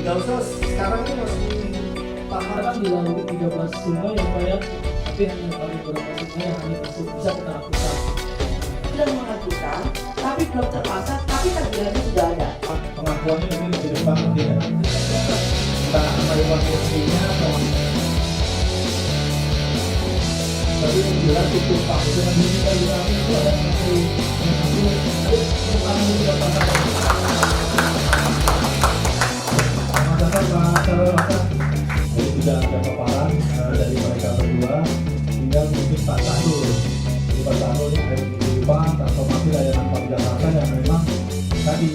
Nggak usah sekarang ini masih paham. Kan dilalui 13 sungai ya Pak ya, tapi hanya baru beberapa sungai yang hanya bisa kita lakukan. Sudah mengajukan, tapi belum terpasang, tapi tagihannya sudah ada. Pengakuannya ini di depan tidak. Entah apa yang fungsinya atau tapi yang jelas itu Pak, dengan digital kami itu ada satu bukan tidak pasang. Masalah jadi tidak ada paparan dari mereka berdua, tinggal mungkin Pak Sahrul. Jadi Pak Sahrul ini ada di depan transformasi layanan Pam Jakarta yang memang tadi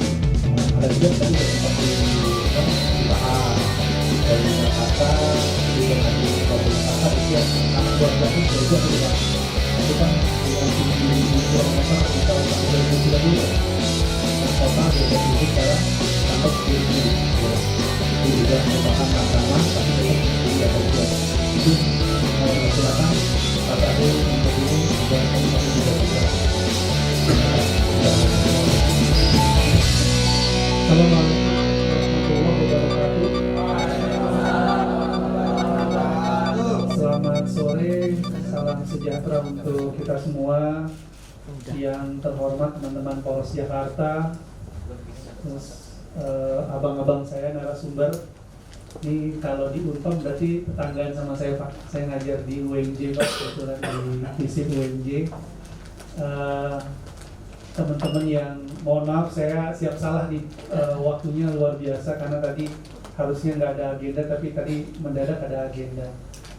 ada juga tadi seperti dibahas dari Jakarta, di Jakarta itu yang anak buah itu juga tidak. Itu kan dengan tinggi kilometer kita untuk dari sudah dulu. Total dari sini sekarang sampai 10.000. Itu juga merupakan tantangan, tapi tidak terjadi. Itu silakan Pak Sahrul untuk ini dan kami masih juga bisa. Assalamualaikum warahmatullahi wabarakatuh. Selamat sore, salam sejahtera untuk kita semua. Yang terhormat teman-teman Polres Jakarta, terus abang-abang saya narasumber. Ini kalau di Unpam berarti tetanggaan sama saya Pak. Saya ngajar di UMJ Pak, kebetulan di FISIP UMJ. Teman-teman yang mohon maaf saya siap salah nih, waktunya luar biasa karena tadi harusnya nggak ada agenda tapi tadi mendadak ada agenda.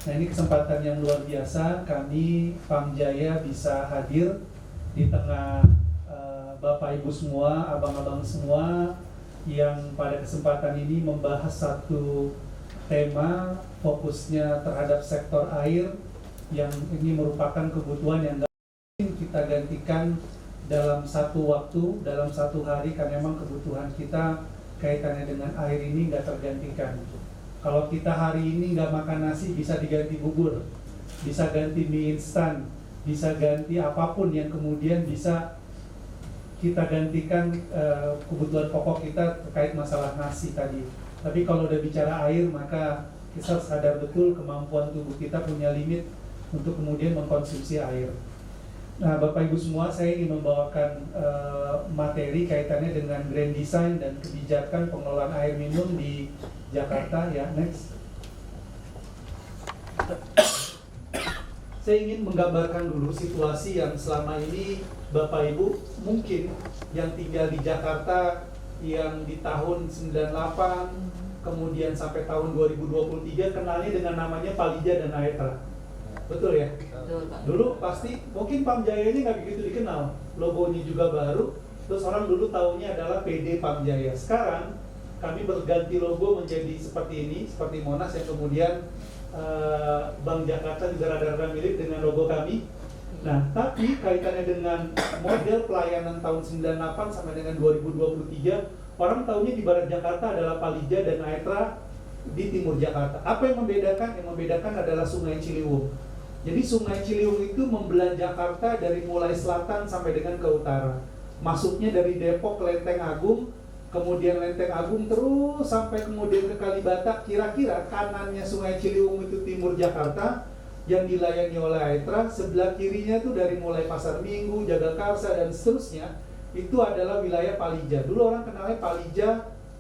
Nah ini kesempatan yang luar biasa kami Pamjaya bisa hadir di tengah Bapak Ibu semua, abang-abang semua yang pada kesempatan ini membahas satu tema fokusnya terhadap sektor air yang ini merupakan kebutuhan yang nggak mungkin kita gantikan dalam satu waktu, dalam satu hari, karena memang kebutuhan kita kaitannya dengan air ini nggak tergantikan. Kalau kita hari ini nggak makan nasi bisa diganti bubur, bisa ganti mie instan, bisa ganti apapun yang kemudian bisa kita gantikan kebutuhan pokok kita terkait masalah nasi tadi. Tapi kalau udah bicara air, maka kita sadar betul kemampuan tubuh kita punya limit untuk kemudian mengkonsumsi air. Nah, Bapak Ibu semua, saya ingin membawakan materi kaitannya dengan grand design dan kebijakan pengelolaan air minum di Jakarta. Ya, next. Saya ingin menggambarkan dulu situasi yang selama ini Bapak Ibu mungkin yang tinggal di Jakarta yang di tahun 98 kemudian sampai tahun 2023 kenalnya dengan namanya Palija dan Aetra. Betul ya? Betul, Pak. Dulu pasti mungkin Pamjaya ini nggak begitu dikenal, logonya juga baru, terus orang dulu taunya adalah PD Pamjaya. Sekarang kami berganti logo menjadi seperti ini, seperti Monas yang kemudian Bank Jakarta juga rada-rada mirip dengan logo kami. Nah, tapi kaitannya dengan model pelayanan tahun 98 sampai dengan 2023, orang tahunya di Barat Jakarta adalah Palija dan Aetra di Timur Jakarta. Apa yang membedakan? Yang membedakan adalah Sungai Ciliwung. Jadi Sungai Ciliwung itu membelah Jakarta dari mulai selatan sampai dengan ke utara. Masuknya dari Depok ke Lenteng Agung, kemudian Lenteng Agung terus sampai kemudian ke Kalibata. Kira-kira kanannya Sungai Ciliwung itu Timur Jakarta yang dilayani oleh Aetra, sebelah kirinya itu dari mulai Pasar Minggu, Jagakarsa dan seterusnya itu adalah wilayah Palija. Dulu orang kenalnya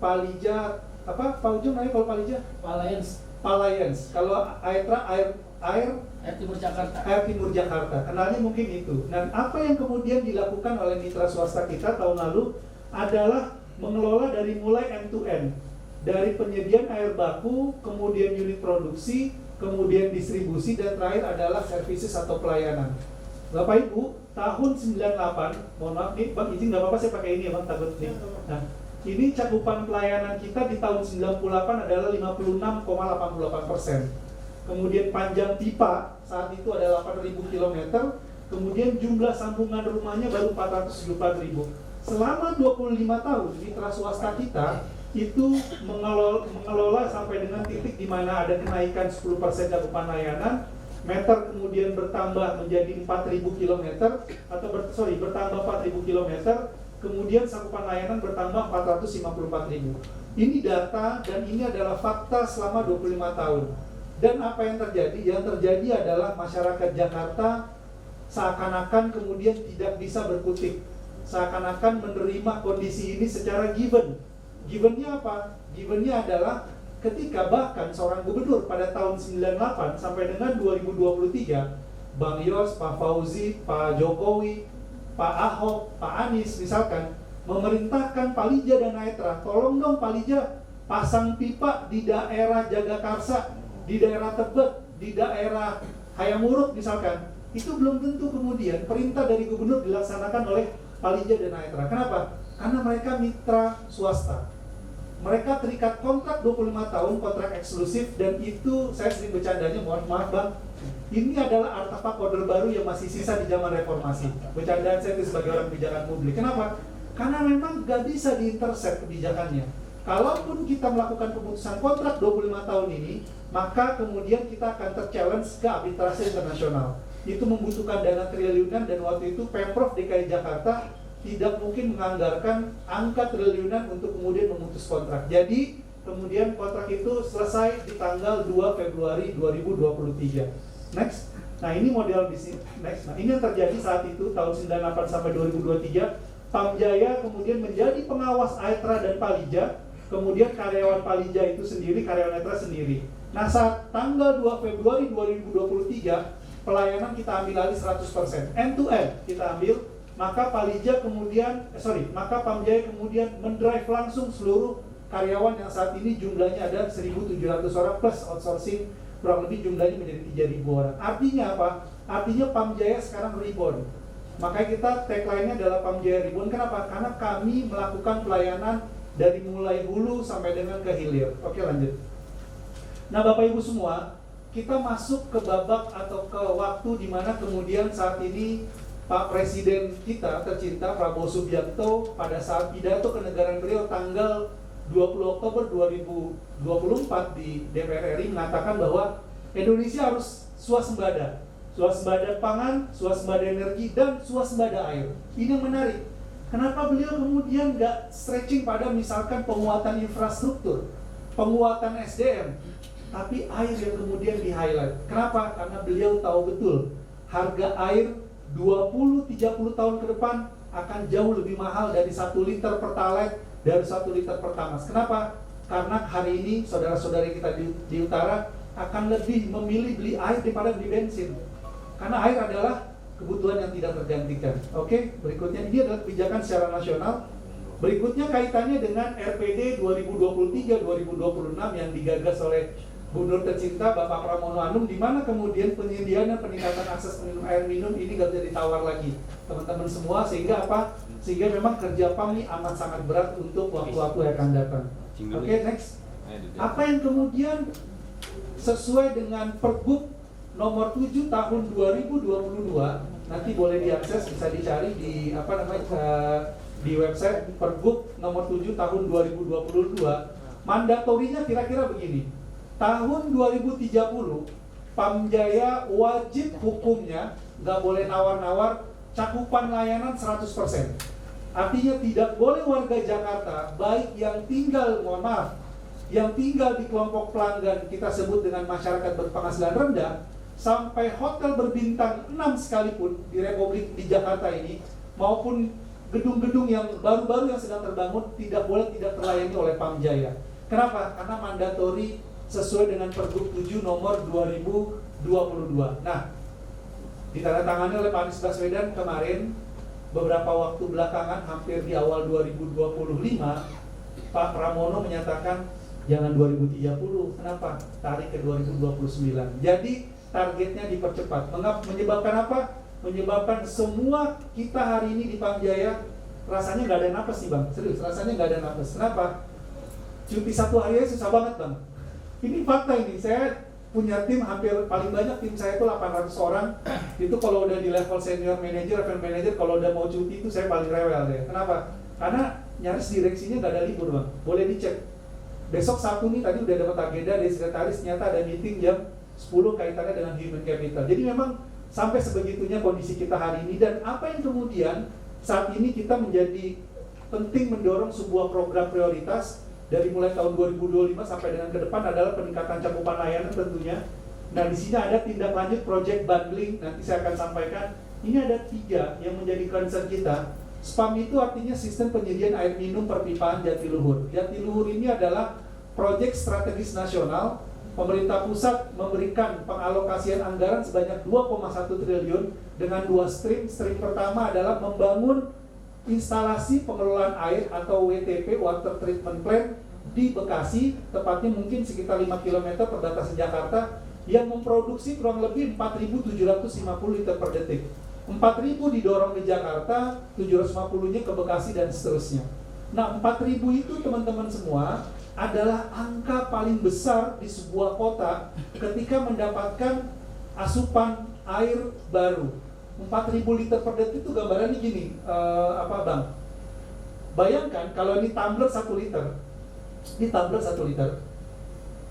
Palija apa? Pak Ujung namanya kalau Palija? Palayens. Kalau Aetra air Timur Jakarta. Air Timur Jakarta. Kenalnya mungkin itu. Dan apa yang kemudian dilakukan oleh mitra swasta kita tahun lalu adalah mengelola dari mulai end to end. Dari penyediaan air baku, kemudian unit produksi, kemudian distribusi, dan terakhir adalah services atau pelayanan. Bapak Ibu, tahun 98, mohon maaf nih Bang, izin nggak apa-apa saya pakai ini ya Bang, takut nih. Nah, ini cakupan pelayanan kita di tahun 98 adalah 56,88%. Kemudian panjang pipa saat itu adalah 8.000 km, kemudian jumlah sambungan rumahnya baru 404.000. Selama 25 tahun, mitra swasta kita itu mengelola sampai dengan titik di mana ada kenaikan 10% cakupan layanan, meter kemudian bertambah menjadi 4.000 km atau bertambah 4.000 km, kemudian cakupan layanan bertambah 454.000. Ini data dan ini adalah fakta selama 25 tahun. Dan apa yang terjadi? Yang terjadi adalah masyarakat Jakarta seakan-akan kemudian tidak bisa berkutik, seakan-akan menerima kondisi ini secara given. Givennya apa? Givennya adalah ketika bahkan seorang gubernur pada tahun 98 sampai dengan 2023, Bang Yos, Pak Fauzi, Pak Jokowi, Pak Ahok, Pak Anies misalkan memerintahkan Palija dan Aetra, tolong dong Palija pasang pipa di daerah Jagakarsa, di daerah Tebet, di daerah Hayamuruk misalkan. Itu belum tentu kemudian perintah dari gubernur dilaksanakan oleh Palija dan Aetra. Kenapa? Karena mereka mitra swasta. Mereka terikat kontrak 25 tahun, kontrak eksklusif, dan itu saya sering bercandanya, mohon maaf Bang, ini adalah artefak order baru yang masih sisa di zaman reformasi. Bercandaan saya itu sebagai orang kebijakan publik. Kenapa? Karena memang gak bisa diintercept kebijakannya. Kalaupun kita melakukan pemutusan kontrak 25 tahun ini, maka kemudian kita akan ter-challenge ke arbitrase internasional. Itu membutuhkan dana triliunan, dan waktu itu Pemprov DKI Jakarta tidak mungkin menganggarkan angka triliunan untuk kemudian memutus kontrak. Jadi kemudian kontrak itu selesai di tanggal 2 Februari 2023. Next. Nah ini model bisnis. Next. Nah ini yang terjadi saat itu tahun 98 sampai 2023. Pamjaya kemudian menjadi pengawas Aetra dan Palija. Kemudian karyawan Palija itu sendiri, karyawan Aetra sendiri. Nah saat tanggal 2 Februari 2023 pelayanan kita ambil alih 100%, end to end kita ambil. Maka Palija kemudian, maka Pamjaya kemudian mendrive langsung seluruh karyawan yang saat ini jumlahnya ada 1.700 orang plus outsourcing kurang lebih jumlahnya menjadi 3.000 orang. Artinya apa? Artinya Pamjaya sekarang reborn. Makanya kita tagline-nya adalah Pamjaya reborn. Kenapa? Karena kami melakukan pelayanan dari mulai hulu sampai dengan ke hilir. Oke lanjut. Nah Bapak Ibu semua, kita masuk ke babak atau ke waktu di mana kemudian saat ini Pak Presiden kita tercinta Prabowo Subianto pada saat pidato kenegaraan beliau tanggal 20 Oktober 2024 di DPR RI mengatakan bahwa Indonesia harus swasembada pangan, swasembada energi, dan swasembada air. Ini yang menarik. Kenapa beliau kemudian nggak stretching pada misalkan penguatan infrastruktur, penguatan SDM, tapi air yang kemudian di-highlight. Kenapa? Karena beliau tahu betul harga air 20-30 tahun ke depan akan jauh lebih mahal dari 1 liter Pertalite, dari 1 liter Pertamax. Kenapa? Karena hari ini saudara-saudari kita di utara akan lebih memilih beli air daripada beli bensin. Karena air adalah kebutuhan yang tidak tergantikan. Oke, berikutnya ini adalah kebijakan secara nasional. Berikutnya kaitannya dengan RPD 2023-2026 yang digagas oleh Gubernur tercinta Bapak Pramono Anung, di mana kemudian penyediaan dan peningkatan akses air minum ini gak bisa ditawar lagi teman-teman semua, sehingga apa? Sehingga memang kerja PAM ini amat sangat berat untuk waktu-waktu yang akan datang. Oke, next. Apa yang kemudian sesuai dengan Pergub nomor 7 tahun 2022, nanti boleh diakses, bisa dicari di di website Pergub nomor 7 tahun 2022. Mandatorinya kira-kira begini. Tahun 2030, Pamjaya wajib hukumnya nggak boleh nawar-nawar cakupan layanan 100%. Artinya tidak boleh warga Jakarta, baik yang tinggal, yang tinggal di kelompok pelanggan kita sebut dengan masyarakat berpenghasilan rendah, sampai hotel berbintang 6 sekalipun di Republik di Jakarta ini, maupun gedung-gedung yang baru-baru yang sedang terbangun, tidak boleh tidak terlayani oleh Pamjaya. Kenapa? Karena mandatori sesuai dengan Pergub 7 nomor 2022. Nah, ditandatangani oleh Pak Anies Baswedan kemarin, beberapa waktu belakangan, hampir di awal 2025, Pak Pramono menyatakan jangan 2030, kenapa? Tarik ke 2029. Jadi targetnya dipercepat. Menyebabkan apa? Menyebabkan semua kita hari ini di Pamjaya rasanya nggak ada napas nih Bang, serius, rasanya nggak ada napas. Kenapa? Cuti 1 hari aja susah banget Bang. Ini fakta ini, saya punya tim hampir paling banyak, tim saya itu 800 orang. Itu kalau udah di level senior manager, level manager, kalau udah mau cuti itu saya paling rewel deh. Kenapa? Karena nyaris direksinya nggak ada libur Bang, boleh dicek. Besok Sabtu nih tadi udah dapat agenda dari sekretaris, ternyata ada meeting jam 10 kaitannya dengan human capital. Jadi memang sampai sebegitunya kondisi kita hari ini. Dan apa yang kemudian saat ini kita menjadi penting mendorong sebuah program prioritas dari mulai tahun 2025 sampai dengan ke depan adalah peningkatan cakupan layanan tentunya. Nah, di sini ada tindak lanjut project bundling, nanti saya akan sampaikan. Ini ada 3 yang menjadi concern kita. SPAM itu artinya Sistem Penyediaan Air Minum Perpipaan Jatiluhur. Jatiluhur ini adalah proyek strategis nasional. Pemerintah pusat memberikan pengalokasian anggaran sebanyak 2,1 triliun dengan 2 stream. Stream pertama adalah membangun instalasi pengelolaan air atau WTP, Water Treatment Plant, di Bekasi, tepatnya mungkin sekitar 5 km perbatasan Jakarta, yang memproduksi kurang lebih 4.750 liter per detik. 4.000 didorong ke Jakarta, 750-nya ke Bekasi dan seterusnya. Nah, 4.000 itu teman-teman semua adalah angka paling besar di sebuah kota ketika mendapatkan asupan air baru. 4.000 liter per detik itu gambarannya gini, Bang? Bayangkan kalau ini tumbler 1 liter. Ini tumbler 1 liter.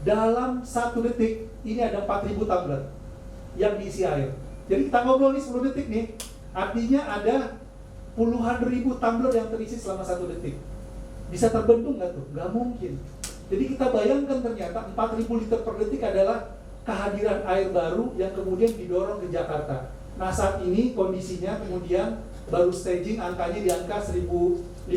Dalam 1 detik ini ada 4.000 tumbler yang diisi air. Jadi kita ngobrol nih 10 detik nih, artinya ada puluhan ribu tumbler yang terisi selama 1 detik. Bisa terbendung nggak tuh? Nggak mungkin. Jadi kita bayangkan ternyata 4.000 liter per detik adalah kehadiran air baru yang kemudian didorong ke Jakarta. Nah, saat ini kondisinya kemudian baru staging, angkanya di angka 1.500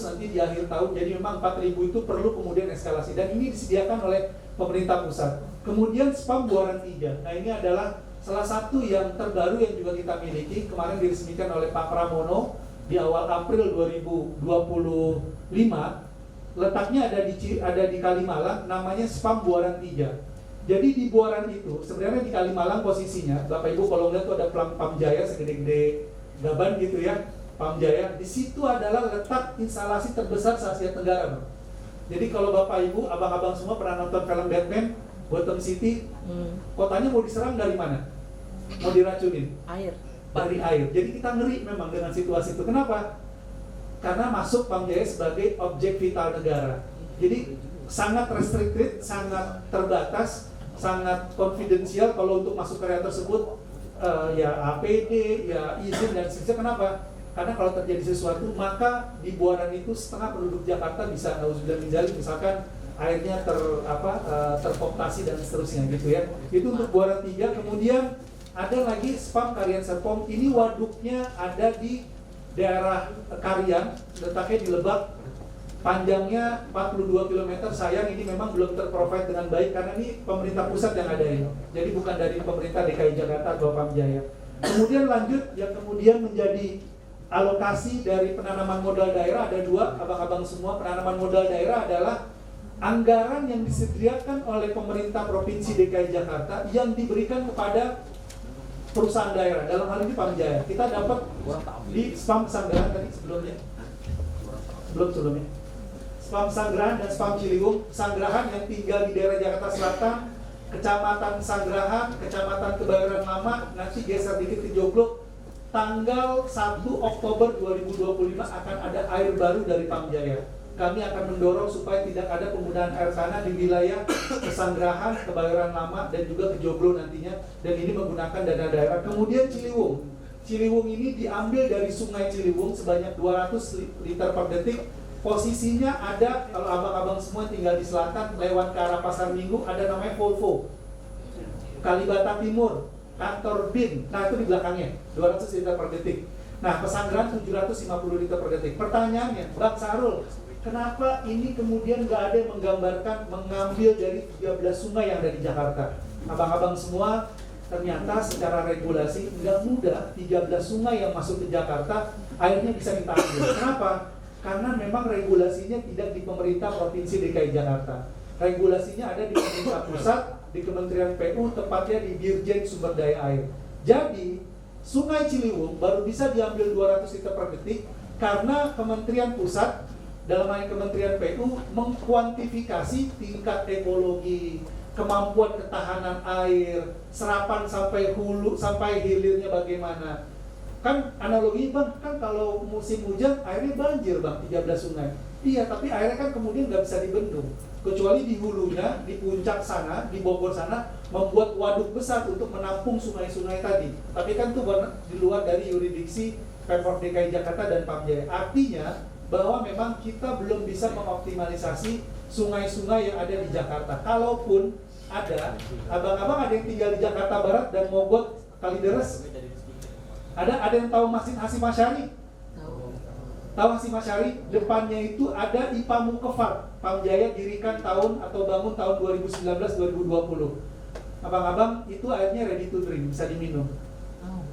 nanti di akhir tahun. Jadi memang 4.000 itu perlu kemudian eskalasi. Dan ini disediakan oleh pemerintah pusat. Kemudian SPAM Buaran 3. Nah, ini adalah salah satu yang terbaru yang juga kita miliki. Kemarin diresmikan oleh Pak Pramono di awal April 2025. Letaknya ada di Kalimalang, namanya SPAM Buaran 3. Jadi di Buaran itu, sebenarnya di Kalimalang posisinya, Bapak Ibu kalau lihat tuh ada Pam Jaya segede-gede gaban gitu ya, Pam Jaya. Di situ adalah letak instalasi terbesar se-Asia Tenggara, Bang. Jadi kalau Bapak Ibu, abang-abang semua pernah nonton film Batman, Gotham City, kotanya mau diserang dari mana? Mau diracunin? Air. Dari air. Jadi kita ngeri memang dengan situasi itu. Kenapa? Karena masuk Pam Jaya sebagai objek vital negara. Jadi sangat restricted, sangat terbatas, sangat konfidensial kalau untuk masuk area tersebut, ya APD, ya izin dan sebagainya. Kenapa? Karena kalau terjadi sesuatu, maka di Buaran itu setengah penduduk Jakarta bisa misalkan airnya terkooptasi dan seterusnya gitu ya. Itu untuk Buaran 3. Kemudian ada lagi SPAM Karian Serpong. Ini waduknya ada di daerah Karian, letaknya di Lebak, panjangnya 42 km. Sayang ini memang belum terprovide dengan baik karena ini pemerintah pusat yang ada ini. Jadi bukan dari pemerintah DKI Jakarta atau Pamjaya. Kemudian lanjut yang kemudian menjadi alokasi dari penanaman modal daerah ada 2, abang-abang semua. Penanaman modal daerah adalah anggaran yang disediakan oleh pemerintah Provinsi DKI Jakarta yang diberikan kepada perusahaan daerah, dalam hal ini Pamjaya. Kita dapat di SPAM Pesanggerahan tadi sebelumnya. SPAM Pesanggerahan dan SPAM Ciliwung. Pesanggerahan yang tinggal di daerah Jakarta Selatan, Kecamatan Pesanggerahan, Kecamatan Kebayoran Lama, nanti geser dikit ke Joglo. Tanggal 1 Oktober 2025 akan ada air baru dari Pamjaya. Kami akan mendorong supaya tidak ada penggunaan air tanah di wilayah Pesanggerahan, Kebayoran Lama, dan juga ke Joglo nantinya. Dan ini menggunakan dana daerah. Kemudian Ciliwung. Ciliwung ini diambil dari Sungai Ciliwung sebanyak 200 liter per detik. Posisinya ada, kalau abang-abang semua tinggal di selatan, lewat ke arah Pasar Minggu, ada namanya Volvo. Kalibata Timur, kantor BIN. Nah, itu di belakangnya, 200 liter per detik. Nah, Pesanggerahan 750 liter per detik. Pertanyaannya, Bang Sarul, kenapa ini kemudian nggak ada yang menggambarkan mengambil dari 13 sungai yang ada di Jakarta? Abang-abang semua, ternyata secara regulasi nggak mudah 13 sungai yang masuk ke Jakarta airnya bisa kita ambil. Kenapa? Karena memang regulasinya tidak di pemerintah Provinsi DKI Jakarta. Regulasinya ada di pemerintah pusat, di Kementerian PU, tepatnya di Dirjen Sumber Daya Air. Jadi, Sungai Ciliwung baru bisa diambil 200 liter per detik karena Kementerian Pusat dalam hal Kementerian PU mengkuantifikasi tingkat ekologi, kemampuan ketahanan air, serapan sampai hulu, sampai hilirnya bagaimana. Kan analogi Bang, kan kalau musim hujan airnya banjir Bang, 13 sungai. Iya, tapi airnya kan kemudian nggak bisa dibendung. Kecuali di hulunya, di puncak sana, di Bogor sana, membuat waduk besar untuk menampung sungai-sungai tadi. Tapi kan itu di luar dari yurisdiksi Pemprov DKI Jakarta dan Pamjaya. Artinya, bahwa memang kita belum bisa mengoptimalisasi sungai-sungai yang ada di Jakarta. Kalaupun ada, abang-abang ada yang tinggal di Jakarta Barat dan Mogot, Kalideres? Ada yang tahu Hasim Asyari? Tahu Hasim Asyari? Depannya itu ada IPA Mukefat. Pamjaya dirikan tahun atau bangun tahun 2019-2020. Abang-abang, itu airnya ready to drink, bisa diminum.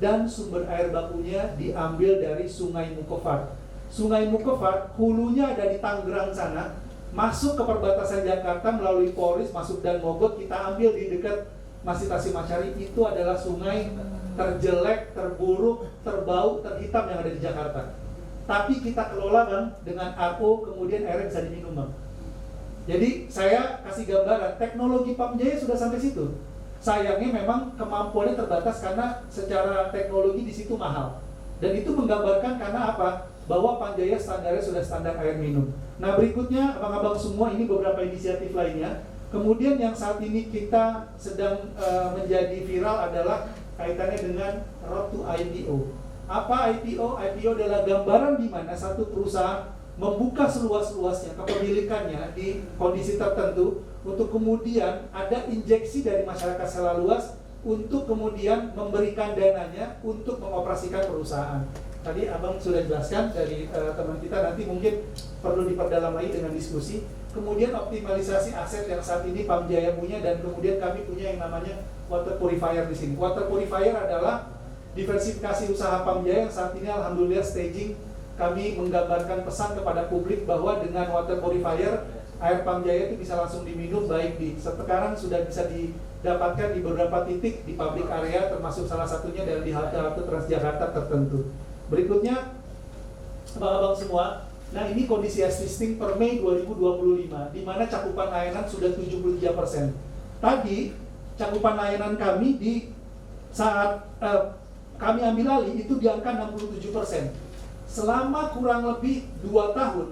Dan sumber air bakunya diambil dari Sungai Mukefat. Sungai Mukefat, hulunya ada di Tangerang sana, masuk ke perbatasan Jakarta melalui Polris, masuk dan Mogot, kita ambil di dekat Masjid Hasim Asyari. Itu adalah sungai terjelek, terburuk, terbau, terhitam yang ada di Jakarta. Tapi kita kelola Bang dengan RO, kemudian airnya bisa diminum Bang. Jadi saya kasih gambaran, teknologi Pamjaya sudah sampai situ. Sayangnya memang kemampuannya terbatas karena secara teknologi di situ mahal. Dan itu menggambarkan karena apa? Bahwa Pamjaya standarnya sudah standar air minum. Nah berikutnya, abang-abang semua, ini beberapa inisiatif lainnya. Kemudian yang saat ini kita sedang menjadi viral adalah kaitannya dengan road to IPO. Apa IPO? IPO adalah gambaran di mana satu perusahaan membuka seluas-luasnya kepemilikannya di kondisi tertentu untuk kemudian ada injeksi dari masyarakat secara luas untuk kemudian memberikan dananya untuk mengoperasikan perusahaan. Tadi abang sudah jelaskan dari teman kita, nanti mungkin perlu diperdalam lagi dengan diskusi. Kemudian optimalisasi aset yang saat ini Pamjaya punya, dan kemudian kami punya yang namanya water purifier di sini. Water purifier adalah diversifikasi usaha Pamjaya yang saat ini alhamdulillah staging. Kami menggambarkan pesan kepada publik bahwa dengan water purifier air Pamjaya itu bisa langsung diminum, baik di sekarang sudah bisa didapatkan di beberapa titik di public area, termasuk salah satunya dari halte-halte Transjakarta tertentu. Berikutnya, abang-abang semua, nah ini kondisi existing per Mei 2025, di mana cakupan layanan sudah 73%. Tadi cakupan layanan kami di saat kami ambil alih itu di angka 67%. Selama kurang lebih 2 tahun,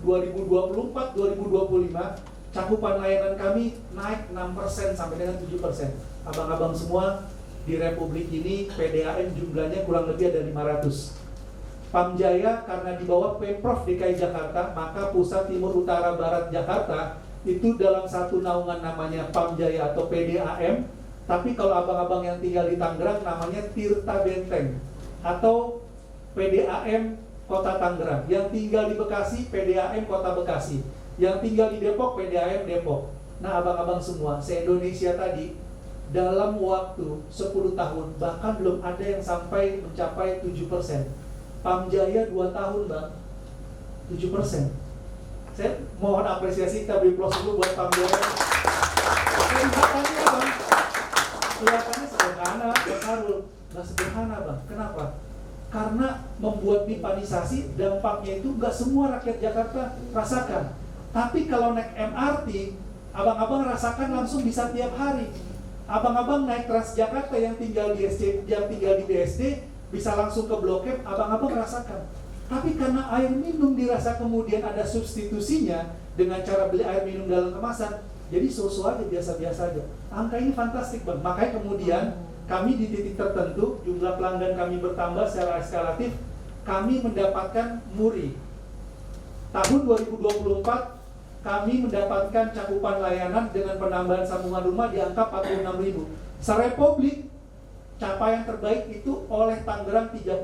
2024-2025, cakupan layanan kami naik 6% sampai dengan 7%. Abang-abang semua, di Republik ini PDAM jumlahnya kurang lebih ada 500. Pamjaya karena di bawah Pemprov DKI Jakarta, maka pusat timur utara barat Jakarta itu dalam satu naungan namanya Pamjaya atau PDAM. Tapi kalau abang-abang yang tinggal di Tangerang namanya Tirta Benteng atau PDAM Kota Tangerang. Yang tinggal di Bekasi, PDAM Kota Bekasi. Yang tinggal di Depok, PDAM Depok. Nah abang-abang semua, se-Indonesia tadi dalam waktu 10 tahun bahkan belum ada yang sampai mencapai 7%. Pamjaya 2 tahun Bang, 7%. Saya mohon apresiasi, kita beri plus dulu buat Pamjaya. Kelihatannya Bang, kelihatannya sederhana, Bang Harul. Nggak sederhana Bang, kenapa? Karena membuat pipanisasi dampaknya itu nggak semua rakyat Jakarta rasakan. Tapi kalau naik MRT, abang-abang rasakan langsung bisa tiap hari. Abang-abang naik Transjakarta yang tinggal di BSD bisa langsung ke Blok M, abang-abang rasakan. Tapi karena air minum dirasa kemudian ada substitusinya dengan cara beli air minum dalam kemasan, jadi so-so aja, biasa-biasa aja. Angka ini fantastik Bang. Makanya kemudian kami di titik tertentu, jumlah pelanggan kami bertambah secara eskalatif, kami mendapatkan MURI. Tahun 2024, kami mendapatkan cakupan layanan dengan penambahan sambungan rumah di angka 46.000. Se-Republik, capaian terbaik itu oleh Tangerang 30.000.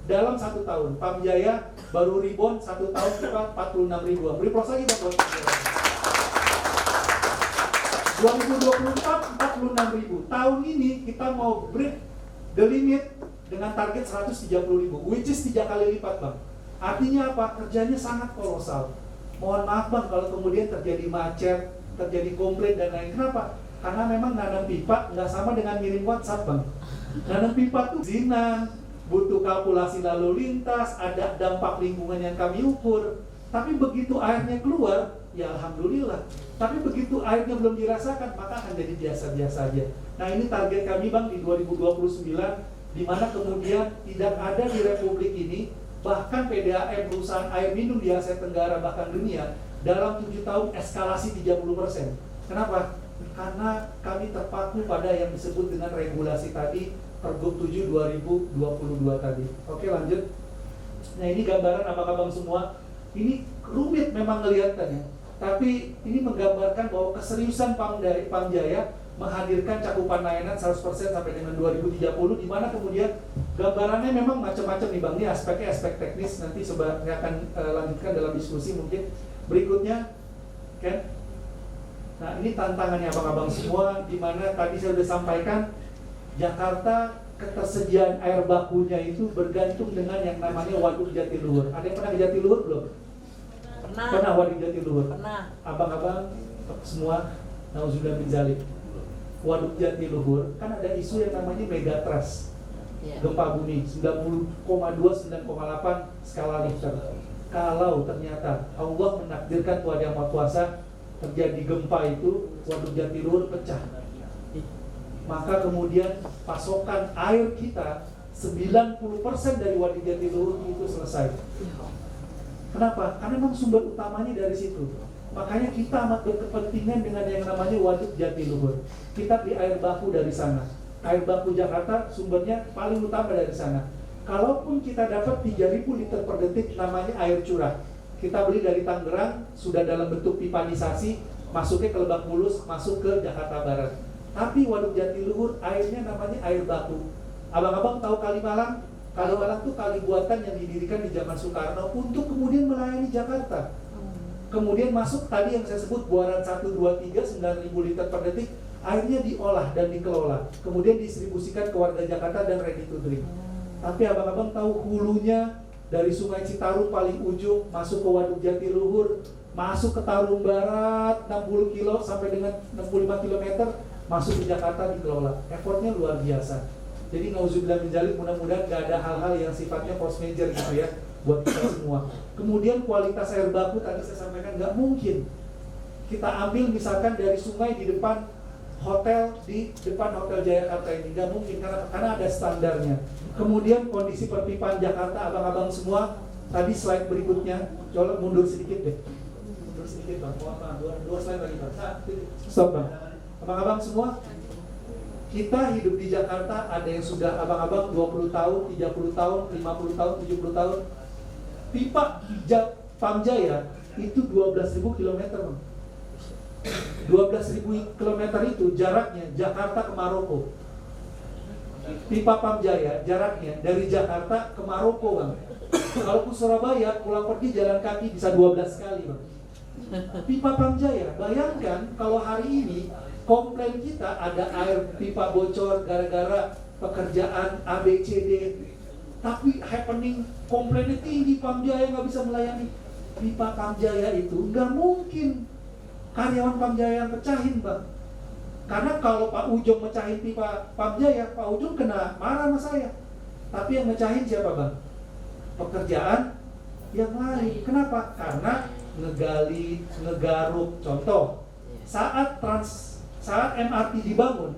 Dalam 1 tahun, Pamjaya baru rebound 1 tahun kita 46.000. Beri plus lagi buat Pamjaya. 2024 46.000. Tahun ini kita mau break the limit dengan target 130.000, which is 3 kali lipat Bang. Artinya apa? Kerjanya sangat kolosal. Mohon maaf Bang kalau kemudian terjadi macet, terjadi komplain dan lain. Kenapa? Karena memang nanam pipa nggak sama dengan ngirim WhatsApp Bang. Nanam pipa tuh zinan, butuh kalkulasi lalu lintas, ada dampak lingkungan yang kami ukur. Tapi begitu airnya keluar, ya alhamdulillah. Tapi begitu airnya belum dirasakan, maka akan jadi biasa-biasa aja. Nah ini target kami Bang di 2029, di mana kemudian tidak ada di Republik ini, bahkan PDAM perusahaan air minum di Asia Tenggara bahkan dunia, dalam 7 tahun eskalasi 30%. Kenapa? Karena kami terpaku pada yang disebut dengan regulasi tadi, Pergub 7 2022 tadi. Oke lanjut. Nah ini gambaran abang-abang semua Ini rumit memang ngeliatannya, tapi ini menggambarkan bahwa keseriusan Pamjaya menghadirkan cakupan layanan 100% sampai dengan 2030, di mana kemudian gambarannya memang macam-macam nih Bang. Ini aspeknya aspek teknis, nanti saya akan lanjutkan dalam diskusi mungkin berikutnya, kan? Nah ini tantangannya abang-abang semua, di mana tadi saya sudah sampaikan Jakarta ketersediaan air bakunya itu bergantung dengan yang namanya Waduk Jatiluhur. Ada yang pernah ke Jatiluhur belum? Pernah Waduk Jatiluhur? Pernah. Abang-abang semua, nauzubillah min dzalik. Waduk Jatiluhur kan ada isu yang namanya megatrust, gempa bumi 90,2, 9,8 skala Richter. Kalau ternyata Allah menakdirkan Tuhan Yang Maha Kuasa terjadi gempa itu, Waduk Jatiluhur pecah, maka kemudian pasokan air kita 90% dari Waduk Jatiluhur itu selesai. Kenapa? Karena memang sumber utamanya dari situ. Makanya kita amat berkepentingan dengan yang namanya Waduk Jatiluhur. Kita beli air baku dari sana. Air baku Jakarta sumbernya paling utama dari sana. Kalaupun kita dapat 3.000 liter per detik namanya air curah, kita beli dari Tangerang, sudah dalam bentuk pipanisasi, masuknya ke Lebak Bulus, masuk ke Jakarta Barat. Tapi Waduk Jatiluhur airnya namanya air baku. Abang-abang tahu Kalimalang? Kalimalang itu kali buatan yang didirikan di zaman Soekarno untuk kemudian melayani Jakarta. Kemudian masuk tadi yang saya sebut buaran 1, 2, 3, 9.000 liter per detik, airnya diolah dan dikelola, kemudian didistribusikan ke warga Jakarta dan ready to drink. Tapi abang-abang tahu hulunya dari Sungai Citarum paling ujung masuk ke Waduk Jatiluhur, masuk ke Tarum Barat 60 kilo sampai dengan 65 km, masuk ke Jakarta dikelola. Effortnya luar biasa. Jadi nauzubillah min dzalik, mudah-mudahan gak ada hal-hal yang sifatnya force major gitu ya buat kita semua. Kemudian kualitas air baku tadi saya sampaikan nggak mungkin kita ambil misalkan dari sungai di depan hotel Jayakarta ini, nggak mungkin karena ada standarnya. Kemudian kondisi perpipaan Jakarta, abang-abang semua, tadi slide berikutnya, coba mundur sedikit deh, mundur sedikit Bang, dua slide lagi Bang, stop Bang. Abang-abang semua, kita hidup di Jakarta, ada yang sudah abang-abang 20 tahun, 30 tahun, 50 tahun, 70 tahun. Pipa Pamjaya itu 12.000 km. 12.000 km itu jaraknya Jakarta ke Maroko. Pipa Pamjaya jaraknya dari Jakarta ke Maroko Bang. Kalau ke Surabaya pulang pergi jalan kaki bisa 12 kali Bang. Pipa Pamjaya, bayangkan kalau hari ini komplain kita ada air pipa bocor gara-gara pekerjaan ABCD, tapi happening komplainnya tinggi, Pamjaya nggak bisa melayani. Pipa Pamjaya itu nggak mungkin karyawan Pamjaya yang pecahin Bang. Karena kalau Pak Ujung mecahin pipa Pamjaya, Pak Ujung kena marah sama saya. Tapi yang mecahin siapa Bang? Pekerjaan yang lain. Kenapa? Karena ngegali, ngegaruk. Contoh, saat MRT dibangun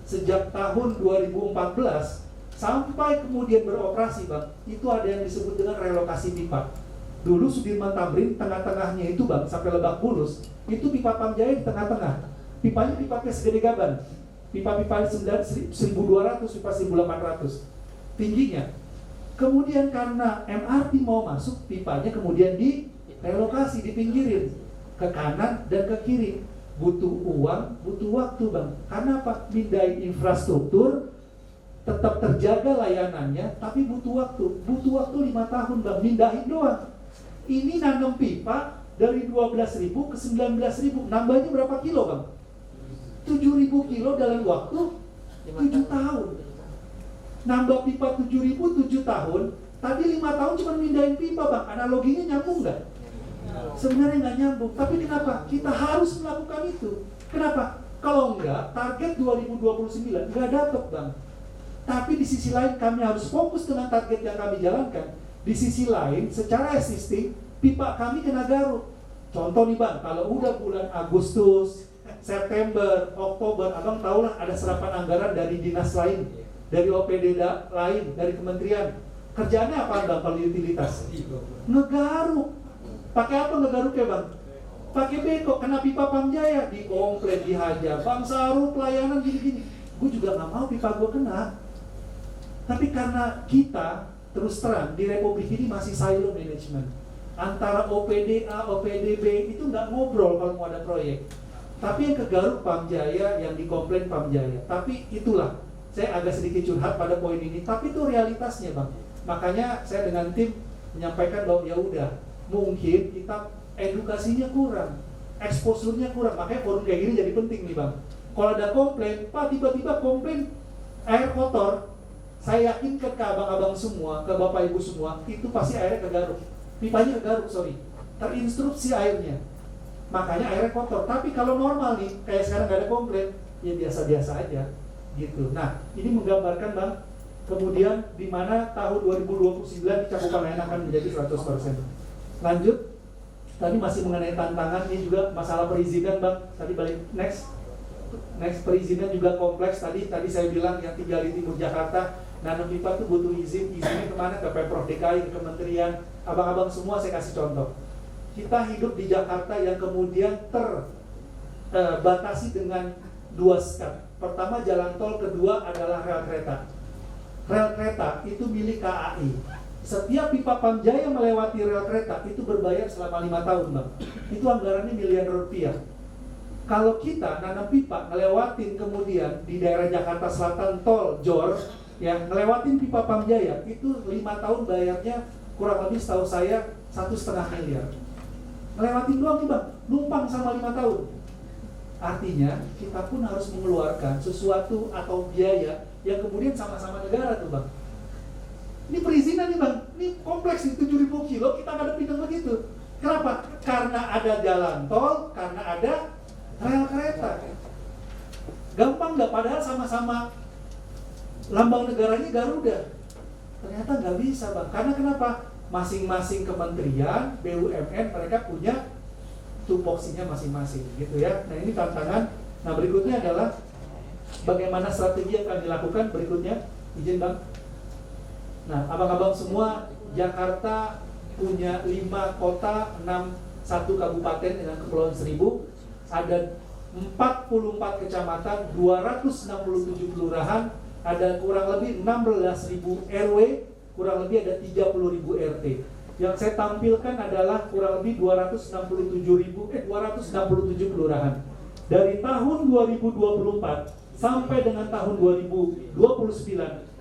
sejak tahun 2014 sampai kemudian beroperasi Bang, itu ada yang disebut dengan relokasi pipa. Dulu Sudirman Tamrin tengah-tengahnya itu Bang, sampai Lebak Bulus, itu pipa Pamjaya di tengah-tengah. Pipanya pipa segede gaban. Pipa-pipa 1.200, pipa 1.800 tingginya. Kemudian karena MRT mau masuk, pipanya kemudian direlokasi, dipinggirin ke kanan dan ke kiri. Butuh uang, butuh waktu Bang. Karena apa? Pindahin infrastruktur, tetap terjaga layanannya, tapi butuh waktu. Butuh waktu 5 tahun Bang, mindahin doang. Ini nanam pipa dari 12.000 ke 19.000, nambahnya berapa kilo Bang? 7.000 kilo dalam waktu 7 tahun. Nambah pipa 7.000 7 tahun, tadi 5 tahun cuma mindahin pipa Bang. Analoginya nyambung nggak? Sebenarnya nggak nyambung, tapi kenapa? Kita harus melakukan itu. Kenapa? Kalau enggak, target 2029 nggak dapet Bang. Tapi di sisi lain kami harus fokus dengan target yang kami jalankan. Di sisi lain, secara existing, pipa kami kena garuk. Contoh nih Bang, kalau udah bulan Agustus, September, Oktober, Abang tahulah ada serapan anggaran dari dinas lain, dari OPD lain, dari kementerian. Kerjaannya apa Bang kalau utilitas? Ngegaruk. Pakai apa ngegaruknya Bang? Pakai beko, kena pipa Pamjaya, dikomplain, dihajar. Bang Saru pelayanan gini-gini. Gue juga gak mau pipa gue kena. Tapi karena kita terus terang di Republik ini masih silo management. antara OPD A, OPD B itu nggak ngobrol kalau mau ada proyek. Tapi yang ke Garut Pamjaya, yang dikomplain Pamjaya. Tapi itulah, saya agak sedikit curhat pada poin ini. Tapi itu realitasnya Bang. Makanya saya dengan tim menyampaikan bahwa ya udah, mungkin kita edukasinya kurang, exposure-nya kurang. Makanya forum kayak gini jadi penting nih Bang. Kalau ada komplain, Pak tiba-tiba komplain air kotor, saya yakin ke abang-abang semua, ke bapak ibu semua, itu pasti airnya ke Garut. Pipanya ke Garut, terinstruksi airnya. Makanya airnya kotor. Tapi kalau normal nih, kayak sekarang gak ada komplain, ya biasa-biasa aja gitu. Nah, ini menggambarkan Bang, kemudian di mana tahun 2029 di Cakupan Layan akan menjadi 100%. Lanjut, tadi masih mengenai tantangan, ini juga masalah perizinan Bang. Tadi balik, next perizinan juga kompleks. Tadi saya bilang yang tinggal di timur Jakarta, nanam pipa tuh butuh izinnya kemana? Ke Pemprov DKI, ke Kementerian. Abang-abang semua saya kasih contoh. Kita hidup di Jakarta yang kemudian terbatasi dengan 2 step. Pertama jalan tol, kedua adalah rel kereta. Rel kereta itu milik KAI. Setiap pipa Pamjaya melewati rel kereta itu berbayar selama 5 tahun Bang. Itu anggarannya miliar rupiah. Kalau kita nanam pipa ngelewatin kemudian di daerah Jakarta Selatan tol JOR, ya ngelewatin pipa Pamjaya itu 5 tahun bayarnya kurang lebih setahu saya 1,5 miliar. Ngelewatin doang nih Bang, numpang sama 5 tahun. Artinya kita pun harus mengeluarkan sesuatu atau biaya yang kemudian sama-sama negara tuh Bang. Ini perizinan nih Bang, ini kompleks nih 7.000 kilo kita ngadepin yang begitu. Kenapa? Karena ada jalan tol, karena ada rel kereta. Gampang nggak? Padahal sama-sama lambang negaranya Garuda. Ternyata nggak bisa Bang. Karena kenapa? Masing-masing kementerian, BUMN mereka punya tupoksinya masing-masing gitu ya. Nah ini tantangan. Nah berikutnya adalah bagaimana strategi yang akan dilakukan berikutnya. Izin Bang. Nah abang-abang semua, Jakarta punya 5 kota, 1 kabupaten dengan Kepulauan Seribu, ada 44 kecamatan, 267 kelurahan, ada kurang lebih 16.000 RW, kurang lebih ada 30.000 RT. Yang saya tampilkan adalah kurang lebih 267 kelurahan. Dari tahun 2024 sampai dengan tahun 2029,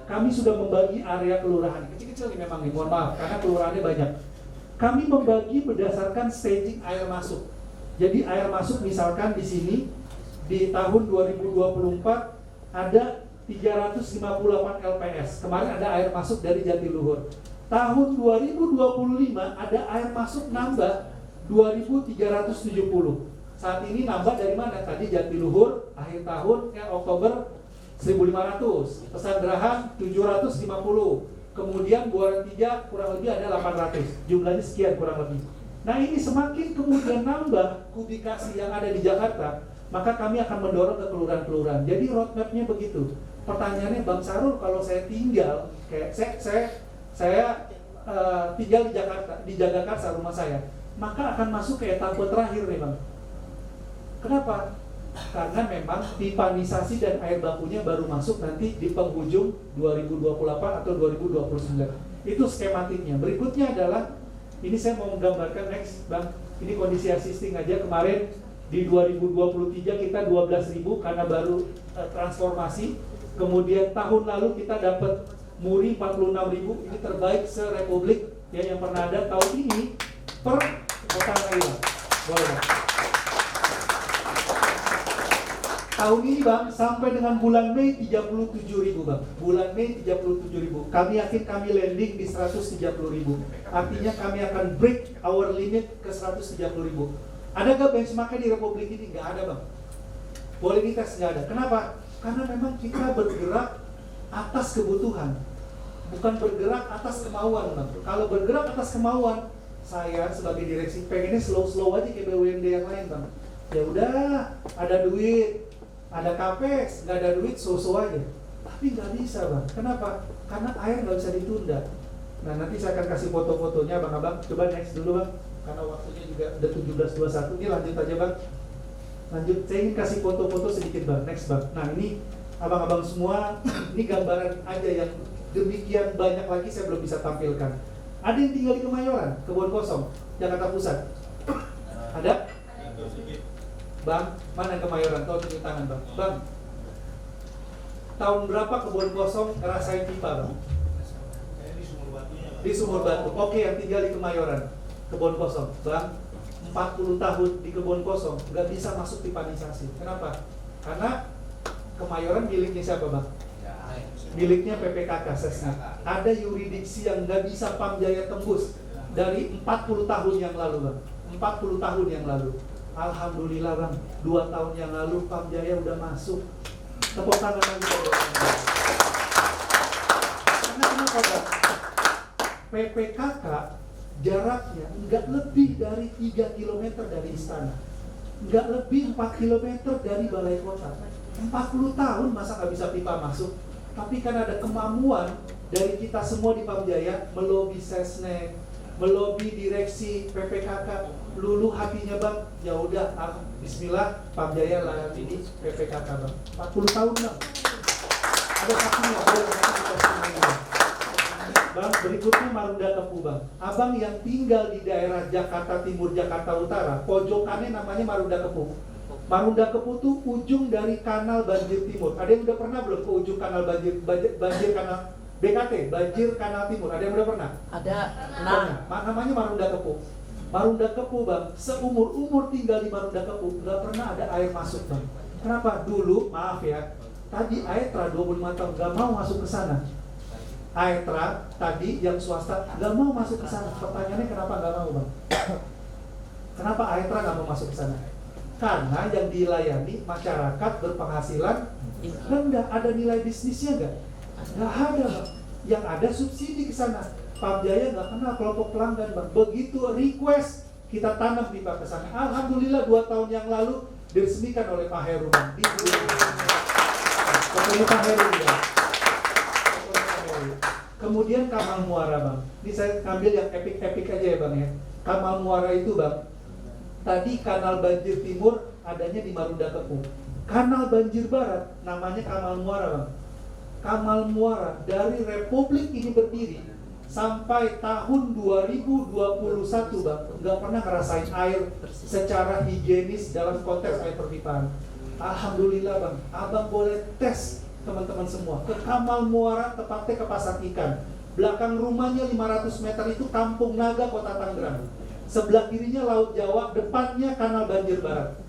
kami sudah membagi area kelurahan. Kecil-kecil nih memang nih, mohon maaf, karena kelurahannya banyak. Kami membagi berdasarkan staging air masuk. Jadi air masuk misalkan di sini, di tahun 2024 ada 358 LPS. Kemarin ada air masuk dari Jatiluhur. Tahun 2025 ada air masuk nambah 2.370. Saat ini nambah dari mana? Tadi Jatiluhur akhir tahun Oktober 1.500, Pesanggerahan 750, kemudian Buaran 3 kurang lebih ada 800. Jumlahnya sekian kurang lebih. Nah ini semakin kemudian nambah kubikasi yang ada di Jakarta, maka kami akan mendorong ke kelurahan-kelurahan. Jadi roadmap-nya begitu. Pertanyaannya Bang Sarul, kalau saya tinggal, kayak saya tinggal di Jakarta, di Jagakarsa rumah saya, maka akan masuk ke etape terakhir nih Bang. Kenapa? Karena memang pipanisasi dan air bakunya baru masuk nanti di penghujung 2028 atau 2029. Itu skematiknya. Berikutnya adalah, ini saya mau menggambarkan next Bang, ini kondisi existing aja. Kemarin di 2023 kita 12.000 karena baru transformasi. Kemudian tahun lalu kita dapat muri 46.000, ini terbaik se-Republik ya yang pernah ada. Tahun ini per kota Thailand. Boleh Bang. Tahun ini Bang, sampai dengan bulan Mei 37.000 Bang. Bulan Mei 37.000. Kami yakin kami landing di 130.000. Artinya kami akan break our limit ke 130.000. Ada gak benchmarknya di Republik ini? Gak ada Bang. Boleh dites? Gak ada. Kenapa? Karena memang kita bergerak atas kebutuhan, bukan bergerak atas kemauan Bang. Kalau bergerak atas kemauan, saya sebagai direksi pengennya slow-slow aja kayak BUMD yang lain Bang. Ya udah, ada duit, ada capex, nggak ada duit, so-so aja. Tapi nggak bisa Bang. Kenapa? Karena air nggak bisa ditunda. Nah nanti saya akan kasih foto-fotonya Bang. Coba next dulu Bang, karena waktunya juga udah 17.21. Ini lanjut aja Bang. Lanjut, saya ingin kasih foto-foto sedikit Bang. Next Bang. Nah ini abang-abang semua, ini gambaran aja yang demikian banyak lagi saya belum bisa tampilkan. Ada yang tinggal di Kemayoran, Kebon Kosong, Jakarta Pusat? Ada? Bang, mana Kemayoran? Tahu tunjuk tangan bang. Bang, tahun berapa Kebon Kosong ngerasain pipa bang? Di Sumur Batu. Oke, yang tinggal di Kemayoran, Kebon Kosong, bang, 40 tahun di Kebon Kosong nggak bisa masuk pipanisasi. Kenapa? Karena Kemayoran miliknya siapa bang? Miliknya PPKK Sesnek. Ada yuridiksi yang nggak bisa Pamjaya tembus dari 40 tahun yang lalu bang. 40 tahun yang lalu. Alhamdulillah bang, 2 tahun yang lalu Pamjaya udah masuk. Tepuk tangan lagi. Karena kenapa bang? PPKK jaraknya nggak lebih dari 3 km dari istana, nggak lebih 4 km dari balai kota. 40 tahun masa nggak bisa pipa masuk? Tapi kan ada kemampuan dari kita semua di Pamjaya melobi Sesnek, melobi direksi PPKK. Lulu hatinya bang, ya udah, Bismillah, Pamjaya layani di PPKK bang. 40 tahun bang. Ada saksinya, bang. Berikutnya Marunda Kepu bang. Abang yang tinggal di daerah Jakarta Timur, Jakarta Utara, pojokannya namanya Marunda Kepu. Marunda Kepu tuh ujung dari kanal banjir timur. Ada yang udah pernah belum ke ujung kanal banjir kanal BKT, banjir kanal timur? Ada yang udah pernah? Ada. Namanya Marunda Kepu. Marunda Kepu bang, seumur-umur tinggal di Marunda Kepu nggak pernah ada air masuk bang. Kenapa? Dulu, maaf ya, tadi Aetra 25 tahun nggak mau masuk ke sana. Aetra tadi yang swasta nggak mau masuk ke sana. Pertanyaannya kenapa nggak mau bang? Kenapa Aetra nggak mau masuk ke sana? Karena yang dilayani masyarakat berpenghasilan rendah. Ada nilai bisnisnya nggak? Nggak ada bang. Yang ada subsidi ke sana. Pamjaya nggak kenal kelompok pelanggan bang. Begitu request kita tanam pipa ke sana. Alhamdulillah 2 tahun yang lalu diresmikan oleh Pak Heru bang. Oleh Pak Heru bang. Kemudian Kamal Muara bang. Ini saya ambil yang epic aja ya bang ya. Kamal Muara itu bang, tadi kanal banjir timur adanya di Marunda Kepu. Kanal banjir barat namanya Kamal Muara bang. Kamal Muara dari Republik ini berdiri sampai tahun 2021 bang, nggak pernah ngerasain air secara higienis dalam konteks air perpipaan. Alhamdulillah bang, abang boleh tes teman-teman semua ke Kamal Muara, tepatnya ke Pasar Ikan. Belakang rumahnya 500 meter itu Kampung Naga, Kota Tangerang. Sebelah kirinya Laut Jawa, depannya kanal banjir barat.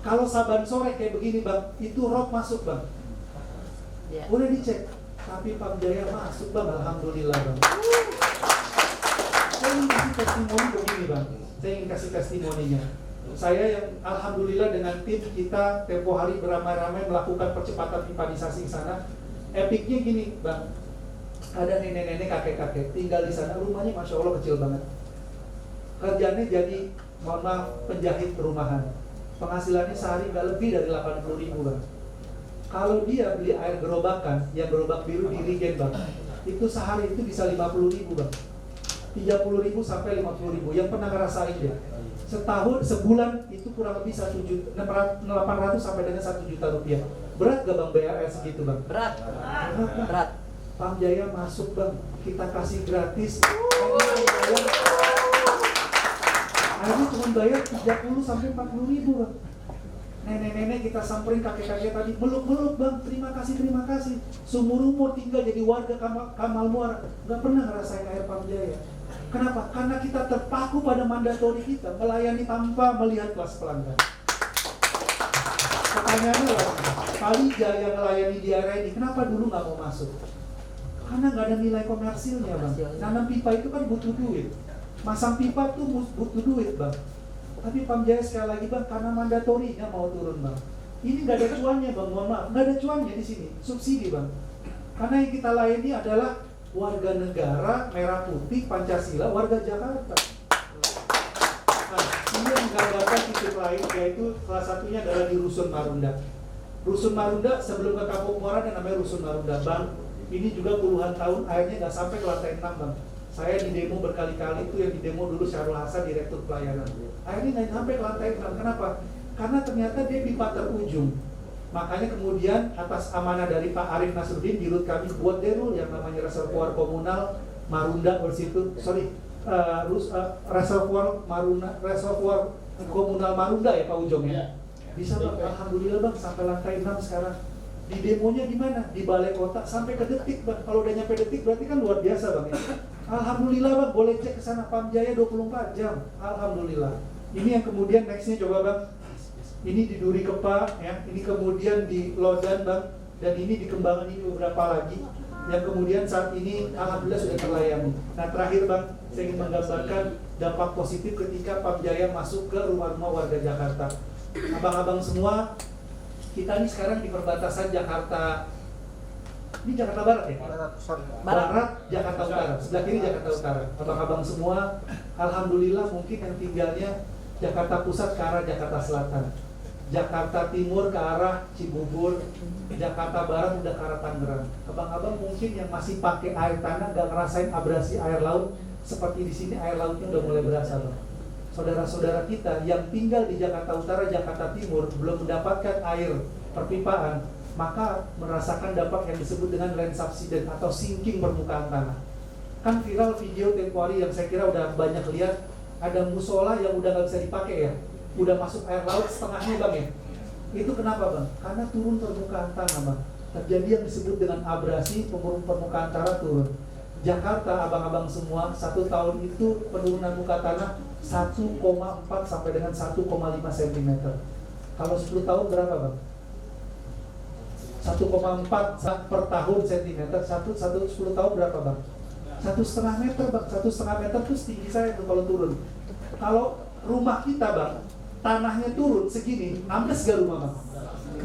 Kalau Saban sore kayak begini bang, itu rob masuk bang. Boleh dicek. Tapi Pamjaya masuk bang, alhamdulillah bang. Saya ingin kasih testimoni begini bang. Saya ingin kasih testimoninya. Saya yang alhamdulillah dengan tim kita tempo hari beramai-ramai melakukan percepatan pipanisasi ke sana. Epicnya gini bang. Ada nenek-nenek, kakek-kakek tinggal di sana, rumahnya masya Allah kecil banget. Kerjanya jadi, mohon maaf, penjahit perumahan. Penghasilannya sehari nggak lebih dari 80.000 bang. Kalau dia beli air gerobakan, yang gerobak biru di Rigen bang, itu sehari itu bisa 50.000 bang, 30.000 sampai 50.000. Yang pernah ngerasain dia, sebulan itu kurang lebih 800 sampai dengan 1 juta rupiah. Berat gak bang bayar air segitu bang? Berat. Pamjaya masuk bang, kita kasih gratis. Airnya cuma bayar 30 sampai 40.000 bang. Nenek-nenek kita samperin, kakek-kakek tadi meluk-meluk bang, terima kasih. Seumur-umur tinggal jadi warga Kamal Muara, nggak pernah ngerasain air Pamjaya. Kenapa? Karena kita terpaku pada mandatori kita, melayani tanpa melihat kelas pelanggan. Pertanyaannya lah, Palija yang melayani di area ini, kenapa dulu nggak mau masuk? Karena nggak ada nilai komersilnya bang. Nanam pipa itu kan butuh duit. Masang pipa tuh butuh duit bang. Tapi Pamjaya sekali lagi bang, karena mandatorinya mau turun bang. Ini nggak ada cuannya bang, mohon maaf, nggak ada cuannya di sini, subsidi bang. Karena yang kita layani adalah warga negara merah putih Pancasila, warga Jakarta. Nah, ini yang menggambarkan titik lain, yaitu salah satunya adalah di Rusun Marunda. Rusun Marunda sebelum ke Kampung Muara ada namanya Rusun Marunda bang. Ini juga puluhan tahun airnya nggak sampai ke lantai 6 bang. Saya di demo berkali-kali, itu yang di demo dulu Syahrul Hasan, Direktur Pelayanan. Akhirnya nggak sampai ke lantai 6. Kenapa? Karena ternyata dia pipa terujung. Makanya kemudian atas amanah dari Pak Arief Nasruddin, dirut kami buat derul yang namanya reservoir komunal Marunda reservoir komunal Marunda ya Pak Ujong ya. Bisa Bang, alhamdulillah Bang sampai lantai 6 sekarang. Di demonya di mana? Di balai kota sampai ke detik Bang. Kalau udah nyampe detik berarti kan luar biasa Bang ya. Alhamdulillah Bang, boleh cek ke sana Pamjaya 24 jam. Alhamdulillah. Ini yang kemudian nextnya coba Bang. Ini di Duri Kepa ya, ini kemudian di Lodan Bang, dan ini dikembangkan ini beberapa lagi yang kemudian saat ini alhamdulillah sudah terlayani. Nah terakhir Bang, saya ingin menggambarkan dampak positif ketika Pamjaya masuk ke rumah-rumah warga Jakarta. Abang-abang semua, kita ini sekarang di perbatasan Jakarta. Ini Jakarta Barat ya? Barat, Jakarta Utara. Sebelah kiri Jakarta Utara. Abang-abang semua, alhamdulillah mungkin yang tinggalnya Jakarta Pusat ke arah Jakarta Selatan, Jakarta Timur ke arah Cibubur, Jakarta Barat udah ke arah Tangerang. Abang-abang mungkin yang masih pakai air tanah gak ngerasain abrasi air laut seperti di sini, air lautnya udah mulai berasa Bang. Saudara-saudara kita yang tinggal di Jakarta Utara, Jakarta Timur belum mendapatkan air perpipaan, maka merasakan dampak yang disebut dengan land subsidence atau sinking permukaan tanah. Kan viral video tempo hari yang saya kira udah banyak lihat, ada musola yang udah nggak bisa dipakai ya, udah masuk air laut setengahnya Bang ya. Itu kenapa Bang? Karena turun permukaan tanah Bang. Terjadi yang disebut dengan abrasi, permukaan tanah turun. Jakarta abang-abang semua 1 tahun itu penurunan muka tanah 1,4 sampai dengan 1,5 cm. Kalau 10 tahun berapa Bang? 1,4 per tahun centimeter. 10 tahun berapa Bang? 1,5 meter Bang. 1,5 meter itu tinggi saya tuh kalau turun. Kalau rumah kita Bang, tanahnya turun segini, ambles gak rumah Bang?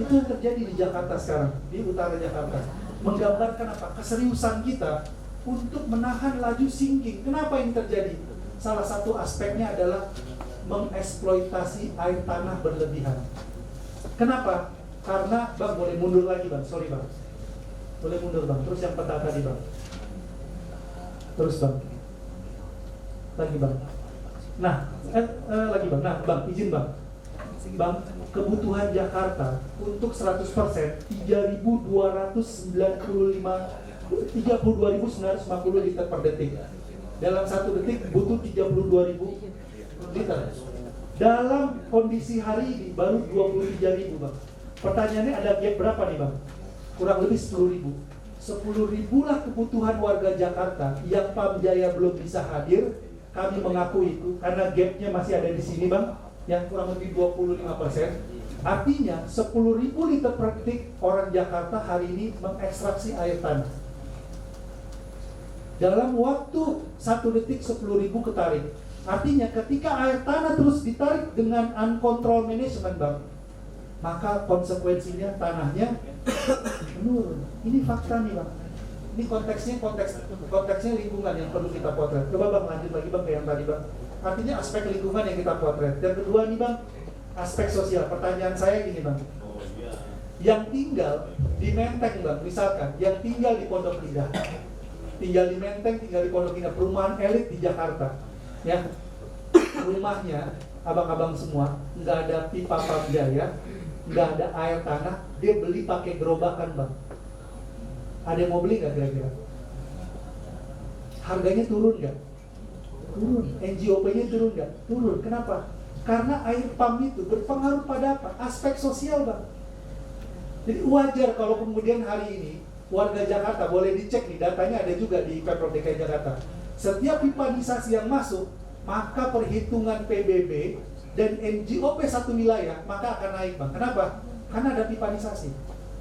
Itu yang terjadi di Jakarta sekarang, di utara Jakarta. Menggambarkan apa? Keseriusan kita untuk menahan laju sinking. Kenapa ini terjadi? Salah satu aspeknya adalah mengeksploitasi air tanah berlebihan. Kenapa? Karena Bang boleh mundur lagi Bang, sorry Bang. Boleh mundur Bang, terus yang peta tadi Bang. Terus Bang. Lagi Bang. Nah, lagi Bang. Nah, Bang, izin Bang. Bang, kebutuhan Jakarta untuk 100% 32.950 liter per detik. Dalam 1 detik butuh 32.000 liter. Dalam kondisi hari ini baru 23.000 Bang. Pertanyaannya ada gap berapa nih Bang? Kurang lebih 10.000. 10.000 lah kebutuhan warga Jakarta yang Pamjaya belum bisa hadir. Kami mengakui itu karena gapnya masih ada di sini Bang, yang kurang lebih 25%. Artinya 10.000 liter per detik orang Jakarta hari ini mengekstraksi air tanah. Dalam waktu 1 detik 10.000 ketarik. Artinya ketika air tanah terus ditarik dengan uncontrolled management Bang, maka konsekuensinya tanahnya menurun. Ini fakta nih Bang. Ini konteksnya lingkungan yang perlu kita potret. Coba Bang lanjut lagi Bang ke yang tadi Bang. Artinya aspek lingkungan yang kita potret. Dan kedua nih Bang, aspek sosial. Pertanyaan saya gini Bang. Yang tinggal di Menteng Bang, misalkan yang tinggal di Pondok Indah, tinggal di Menteng, tinggal di Pondok Indah, perumahan elit di Jakarta, ya, rumahnya abang-abang semua nggak ada pipa Pamjaya, nggak ada air tanah, dia beli pakai gerobakan Bang. Ada yang mau beli nggak kira-kira? Harganya turun nggak? Turun. NGOP-nya turun nggak? Turun. Kenapa? Karena air pump itu berpengaruh pada apa? Aspek sosial Bang. Jadi wajar kalau kemudian hari ini warga Jakarta, boleh dicek nih, datanya ada juga di Pemprov DKI Jakarta. Setiap pipanisasi yang masuk, maka perhitungan PBB dan NGOP satu wilayah, maka akan naik Bang. Kenapa? Karena ada pipanisasi.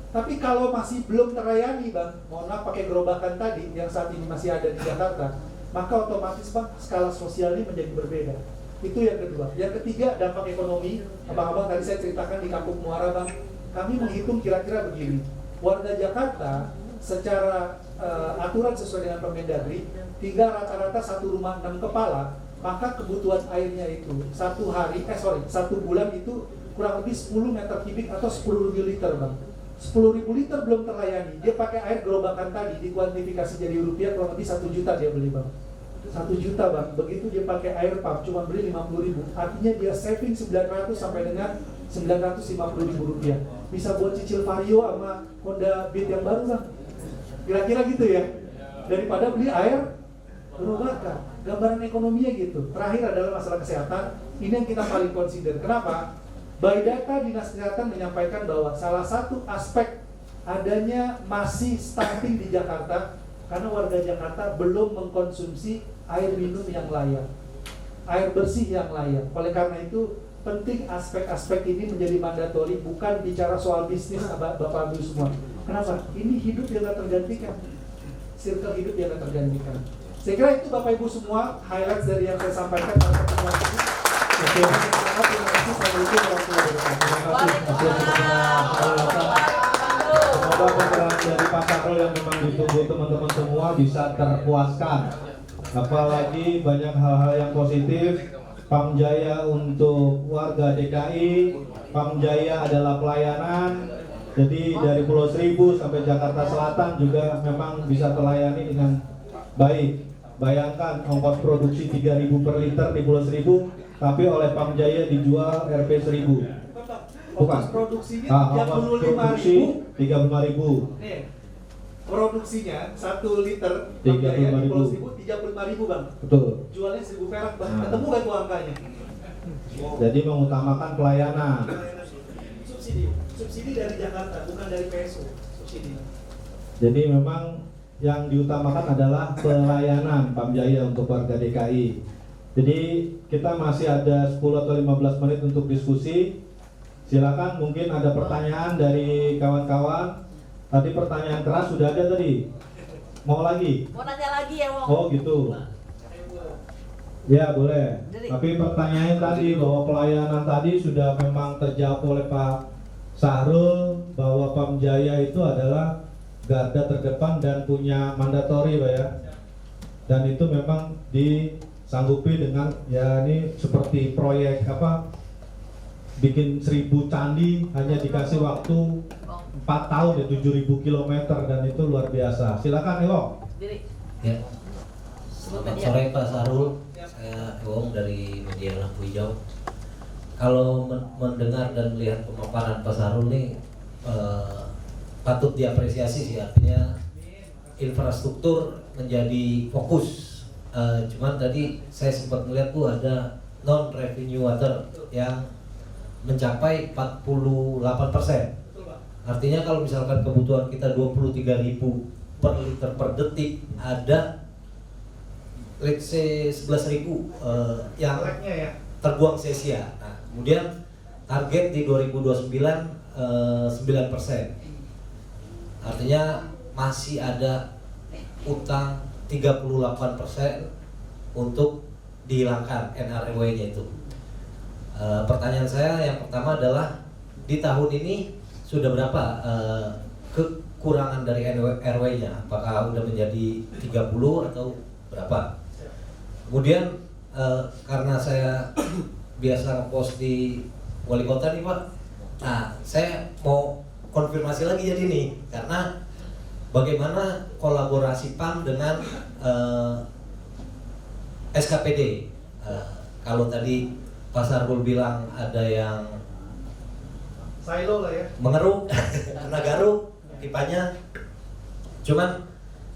Tapi kalau masih belum terlayani Bang, mohon maaf pakai gerobakan tadi yang saat ini masih ada di Jakarta, maka otomatis Bang skala sosialnya menjadi berbeda. Itu yang kedua. Yang ketiga, dampak ekonomi. Abang-abang tadi saya ceritakan di Kampung Muara Bang, kami menghitung kira-kira begini. Warga Jakarta secara aturan sesuai dengan Permendagri, tinggal rata-rata satu rumah 6 kepala, maka kebutuhan airnya itu satu bulan itu kurang lebih 10 meter kubik atau 10.000 liter Bang. 10.000 liter belum terlayani. Dia pakai air gerobakan tadi, dikuantifikasi jadi rupiah kurang lebih 1 juta dia beli Bang. 1 juta Bang. Begitu dia pakai air pump cuma beli 50.000. Artinya dia saving 900 sampai dengan 950.000 rupiah. Bisa buat cicil Vario sama Honda Beat yang baru Bang. Kira-kira gitu ya. Daripada beli air Berubahkan. Gambaran ekonominya gitu. Terakhir adalah masalah kesehatan. Ini yang kita paling consider. Kenapa? By data Dinas Kesehatan menyampaikan bahwa salah satu aspek adanya masih stunting di Jakarta karena warga Jakarta belum mengkonsumsi air minum yang layak, air bersih yang layak. Oleh karena itu penting aspek-aspek ini menjadi mandatori, bukan bicara soal bisnis Bapak Ibu semua. Kenapa? Ini hidup yang tak tergantikan, circle hidup yang tak tergantikan. Saya kira itu Bapak Ibu semua highlights dari yang saya sampaikan pada pertemuan ini. Terima kasih. Assalamualaikum warahmatullahi wabarakatuh. Semoga pencerahan dari Pak Sahrul yang memang ditunggu teman-teman semua bisa terpuaskan. Apalagi banyak hal-hal yang positif. Pamjaya untuk warga DKI, Pamjaya adalah pelayanan. Jadi dari Pulau Seribu sampai Jakarta Selatan juga memang bisa terlayani dengan baik. Bayangkan ongkos produksi 3.000 per liter di Pulau Seribu, tapi oleh Pamjaya dijual Rp 1.000. Bukan. Produksinya 35.000. 35.000. Nih, produksinya 1 liter 35.000. 35.000 Bang. Betul. Jualnya 1.000 perak Bang. Ketemu kan tuh angkanya? Jadi mengutamakan pelayanan. Subsidi dari Jakarta, bukan dari PSU. Subsidi. Jadi memang yang diutamakan adalah pelayanan Pamjaya untuk warga DKI. Jadi kita masih ada 10 atau 15 menit untuk diskusi. Silakan, mungkin ada pertanyaan dari kawan-kawan. Tadi pertanyaan keras sudah ada tadi. Mau lagi? Mau nanya lagi ya, Wong? Oh gitu. Ya boleh. Tapi pertanyaannya tadi bahwa pelayanan tadi sudah memang terjawab oleh Pak Sahrul bahwa Pamjaya itu adalah garda terdepan dan punya mandatori, Pak ya. Dan itu memang disanggupi dengan ya ini seperti proyek apa? Bikin 1.000 candi hanya dikasih waktu 4 tahun ya 7.000 km dan itu luar biasa. Silakan Ewong. ya. Ya. Selamat sore Pak Sahrul. Saya Ewong dari Media Lampu Hijau. Kalau mendengar dan melihat pemaparan Pak Sahrul nih patut diapresiasi sih, artinya infrastruktur menjadi fokus. Cuman tadi saya sempat melihat tuh ada non revenue water yang mencapai 48%. Artinya kalau misalkan kebutuhan kita 23.000 per liter per detik, ada let's say 11.000 yang terbuang sia-sia. Nah, kemudian target di 2029 9%. Artinya masih ada utang 38% untuk dihilangkan NRW-nya itu. Pertanyaan saya yang pertama adalah di tahun ini sudah berapa kekurangan dari RW-nya? Apakah sudah menjadi 30 atau berapa? Kemudian karena saya biasa ngepost di wali kota nih Pak, nah saya mau konfirmasi lagi jadi nih, karena bagaimana kolaborasi PAM dengan SKPD? Kalau tadi Pak Sahrul bilang ada yang silo lah ya, mengeruk, kena garuk pipanya. Cuman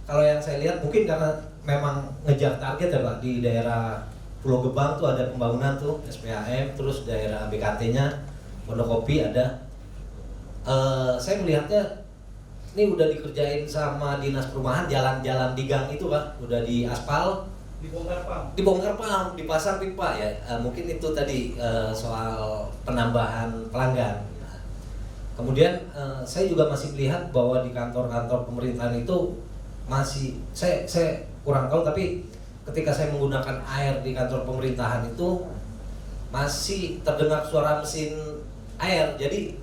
kalau yang saya lihat mungkin karena memang ngejar target ya Pak, di daerah Pulau Gebang tuh ada pembangunan tuh SPAM, terus daerah BKT-nya Pondokopi ada. Saya melihatnya ini udah dikerjain sama Dinas Perumahan, jalan-jalan di gang itu Pak, udah di aspal, dibongkar PAM, dipasang pipa ya. Mungkin itu tadi soal penambahan pelanggan. Kemudian saya juga masih melihat bahwa di kantor-kantor pemerintahan itu masih saya kurang tahu, tapi ketika saya menggunakan air di kantor pemerintahan itu masih terdengar suara mesin air. Jadi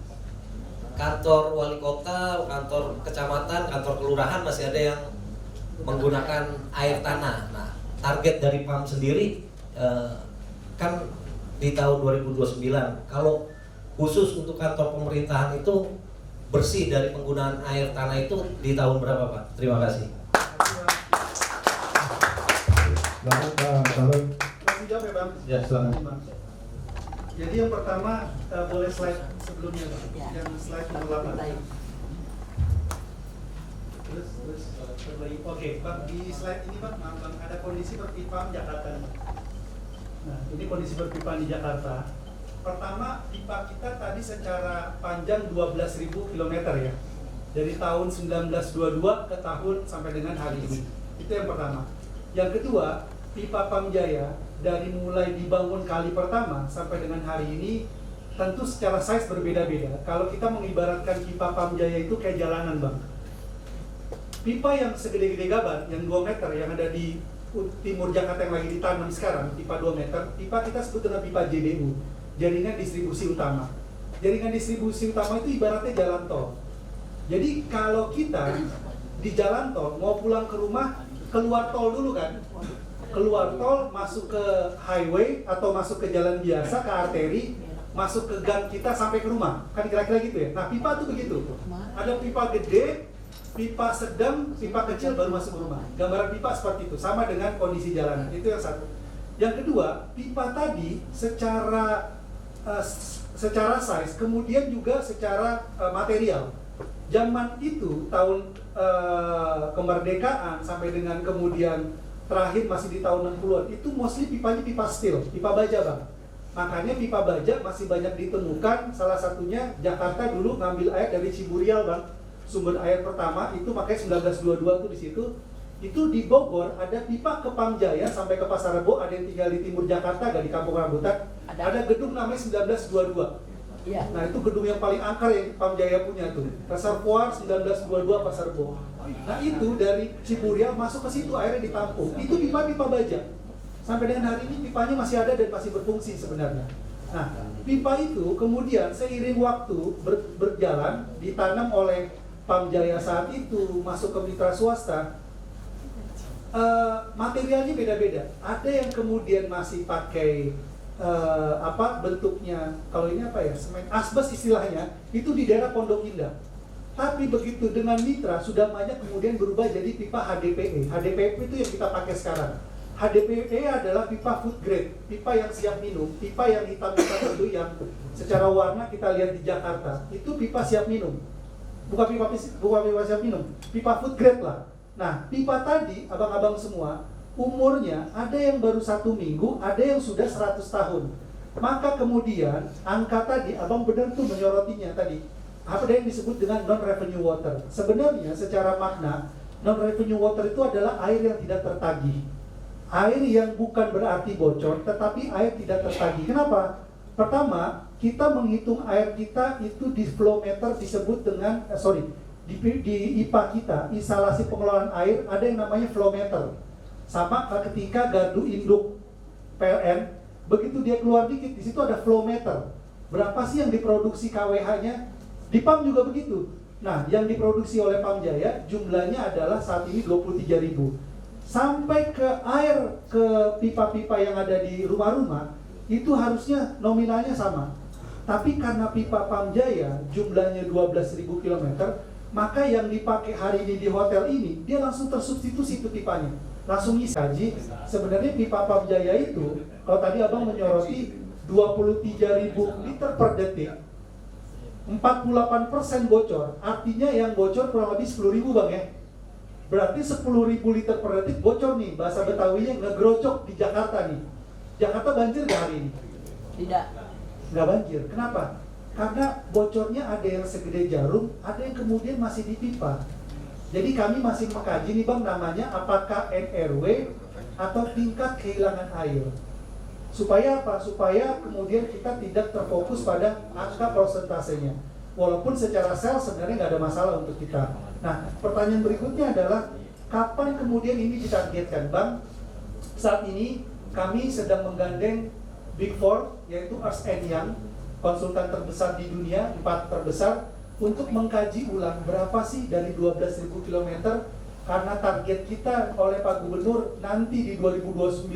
kantor wali kota, kantor kecamatan, kantor kelurahan masih ada yang menggunakan air tanah. Nah, target dari PAM sendiri kan di tahun 2029, kalau khusus untuk kantor pemerintahan itu bersih dari penggunaan air tanah itu di tahun berapa Pak? Terima kasih. Selamat Pak Sahrul. masih jawab ya Bang? Ya silakan. Jadi yang pertama boleh slide sebelumnya Bang, yang slide nomor 8. Terbaik. Oke, Bang, di slide ini Bang, ada kondisi perpipaan Jakarta nih. Nah, ini kondisi perpipaan di Jakarta. Pertama, pipa kita tadi secara panjang 12.000 km ya. Dari tahun 1922 ke tahun sampai dengan hari ini. Itu yang pertama. Yang kedua, pipa Pamjaya dari mulai dibangun kali pertama sampai dengan hari ini tentu secara size berbeda-beda. Kalau kita mengibaratkan pipa Pamjaya itu kayak jalanan, Bang. Pipa yang segede-gede gaban, yang 2 meter, yang ada di timur Jakarta yang lagi ditanam sekarang, pipa 2 meter, pipa kita sebut dengan pipa JDU, jaringan distribusi utama. Jaringan distribusi utama itu ibaratnya jalan tol. Jadi kalau kita di jalan tol, mau pulang ke rumah, keluar tol dulu kan? Keluar tol, masuk ke highway, atau masuk ke jalan biasa, ke arteri, masuk ke gang kita sampai ke rumah. Kan kira-kira gitu ya? Nah pipa tuh begitu. Ada pipa gede, pipa sedang, pipa kecil baru masuk ke rumah. Gambaran pipa seperti itu, sama dengan kondisi jalanan. Itu yang satu. Yang kedua, pipa tadi secara size, kemudian juga secara material. Zaman itu tahun kemerdekaan sampai dengan kemudian terakhir masih di tahun 60-an, itu mostly pipanya pipa steel, pipa baja, Bang. Makanya pipa baja masih banyak ditemukan. Salah satunya Jakarta dulu ngambil air dari Ciburial, Bang. Sumber air pertama itu makanya 1922 tuh di situ. Itu di Bogor ada pipa ke Pamjaya sampai ke Pasar Rebo. Ada yang tinggal di timur Jakarta, gak di Kampung Rambutan. Ada gedung namanya 1922. Iya. Nah itu gedung yang paling angker yang Pamjaya punya tuh. Reservoir 1922 Pasar Rebo. Nah itu dari Ciburial masuk ke situ, airnya ditampung. Itu pipa-pipa baja. Sampai dengan hari ini pipanya masih ada dan masih berfungsi sebenarnya. Nah pipa itu kemudian seiring waktu berjalan, ditanam oleh Pamjaya saat itu, masuk ke mitra swasta, materialnya beda-beda. Ada yang kemudian masih pakai bentuknya, kalau ini apa ya, semen asbes istilahnya, itu di daerah Pondok Indah. Tapi begitu dengan mitra sudah banyak kemudian berubah jadi pipa HDPE. HDPE itu yang kita pakai sekarang. HDPE adalah pipa food grade, pipa yang siap minum, pipa yang hitam-hitam itu yang secara warna kita lihat di Jakarta, itu pipa siap minum. Bukan pipa siap minum, pipa food grade lah. Nah, pipa tadi, abang-abang semua, umurnya ada yang baru 1 minggu, ada yang sudah 100 tahun. Maka kemudian, angka tadi, abang benar tuh menyorotinya tadi. Apa yang disebut dengan non-revenue water. Sebenarnya secara makna, non-revenue water itu adalah air yang tidak tertagih. Air yang bukan berarti bocor, tetapi air tidak tertagih. Kenapa? Pertama, kita menghitung air kita itu di flow meter disebut dengan, di IPA kita, instalasi pengelolaan air, ada yang namanya flow meter. Sama ketika gardu induk PLN, begitu dia keluar dikit, di situ ada flow meter. Berapa sih yang diproduksi KWH-nya? Di PAM juga begitu. Nah, yang diproduksi oleh Pamjaya jumlahnya adalah saat ini 23.000. Sampai ke air, ke pipa-pipa yang ada di rumah-rumah, itu harusnya nominalnya sama. Tapi karena pipa Pamjaya jumlahnya 12.000 km, maka yang dipakai hari ini di hotel ini, dia langsung tersubstitusi itu pipanya. Langsung isi. Sebenarnya pipa Pamjaya itu, kalau tadi abang menyoroti 23.000 liter per detik, 48% bocor. Artinya yang bocor kurang lebih 10.000, Bang ya. Berarti 10.000 liter per detik bocor nih, bahasa Betawinya ngegerocok di Jakarta nih. Jakarta banjir gak hari ini? Tidak. Nggak banjir. Kenapa? Karena bocornya ada yang segede jarum, ada yang kemudian masih di pipa. Jadi kami masih mengkaji nih Bang, namanya apakah NRW atau tingkat kehilangan air. Supaya apa? Supaya kemudian kita tidak terfokus pada angka persentasenya. Walaupun secara sel sebenarnya nggak ada masalah untuk kita. Nah, pertanyaan berikutnya adalah kapan kemudian ini ditargetkan, Bang? Saat ini kami sedang menggandeng Big Four, yaitu Ernst & Young, konsultan terbesar di dunia, 4 terbesar, untuk mengkaji ulang berapa sih dari 12.000 km, karena target kita oleh Pak Gubernur nanti di 2029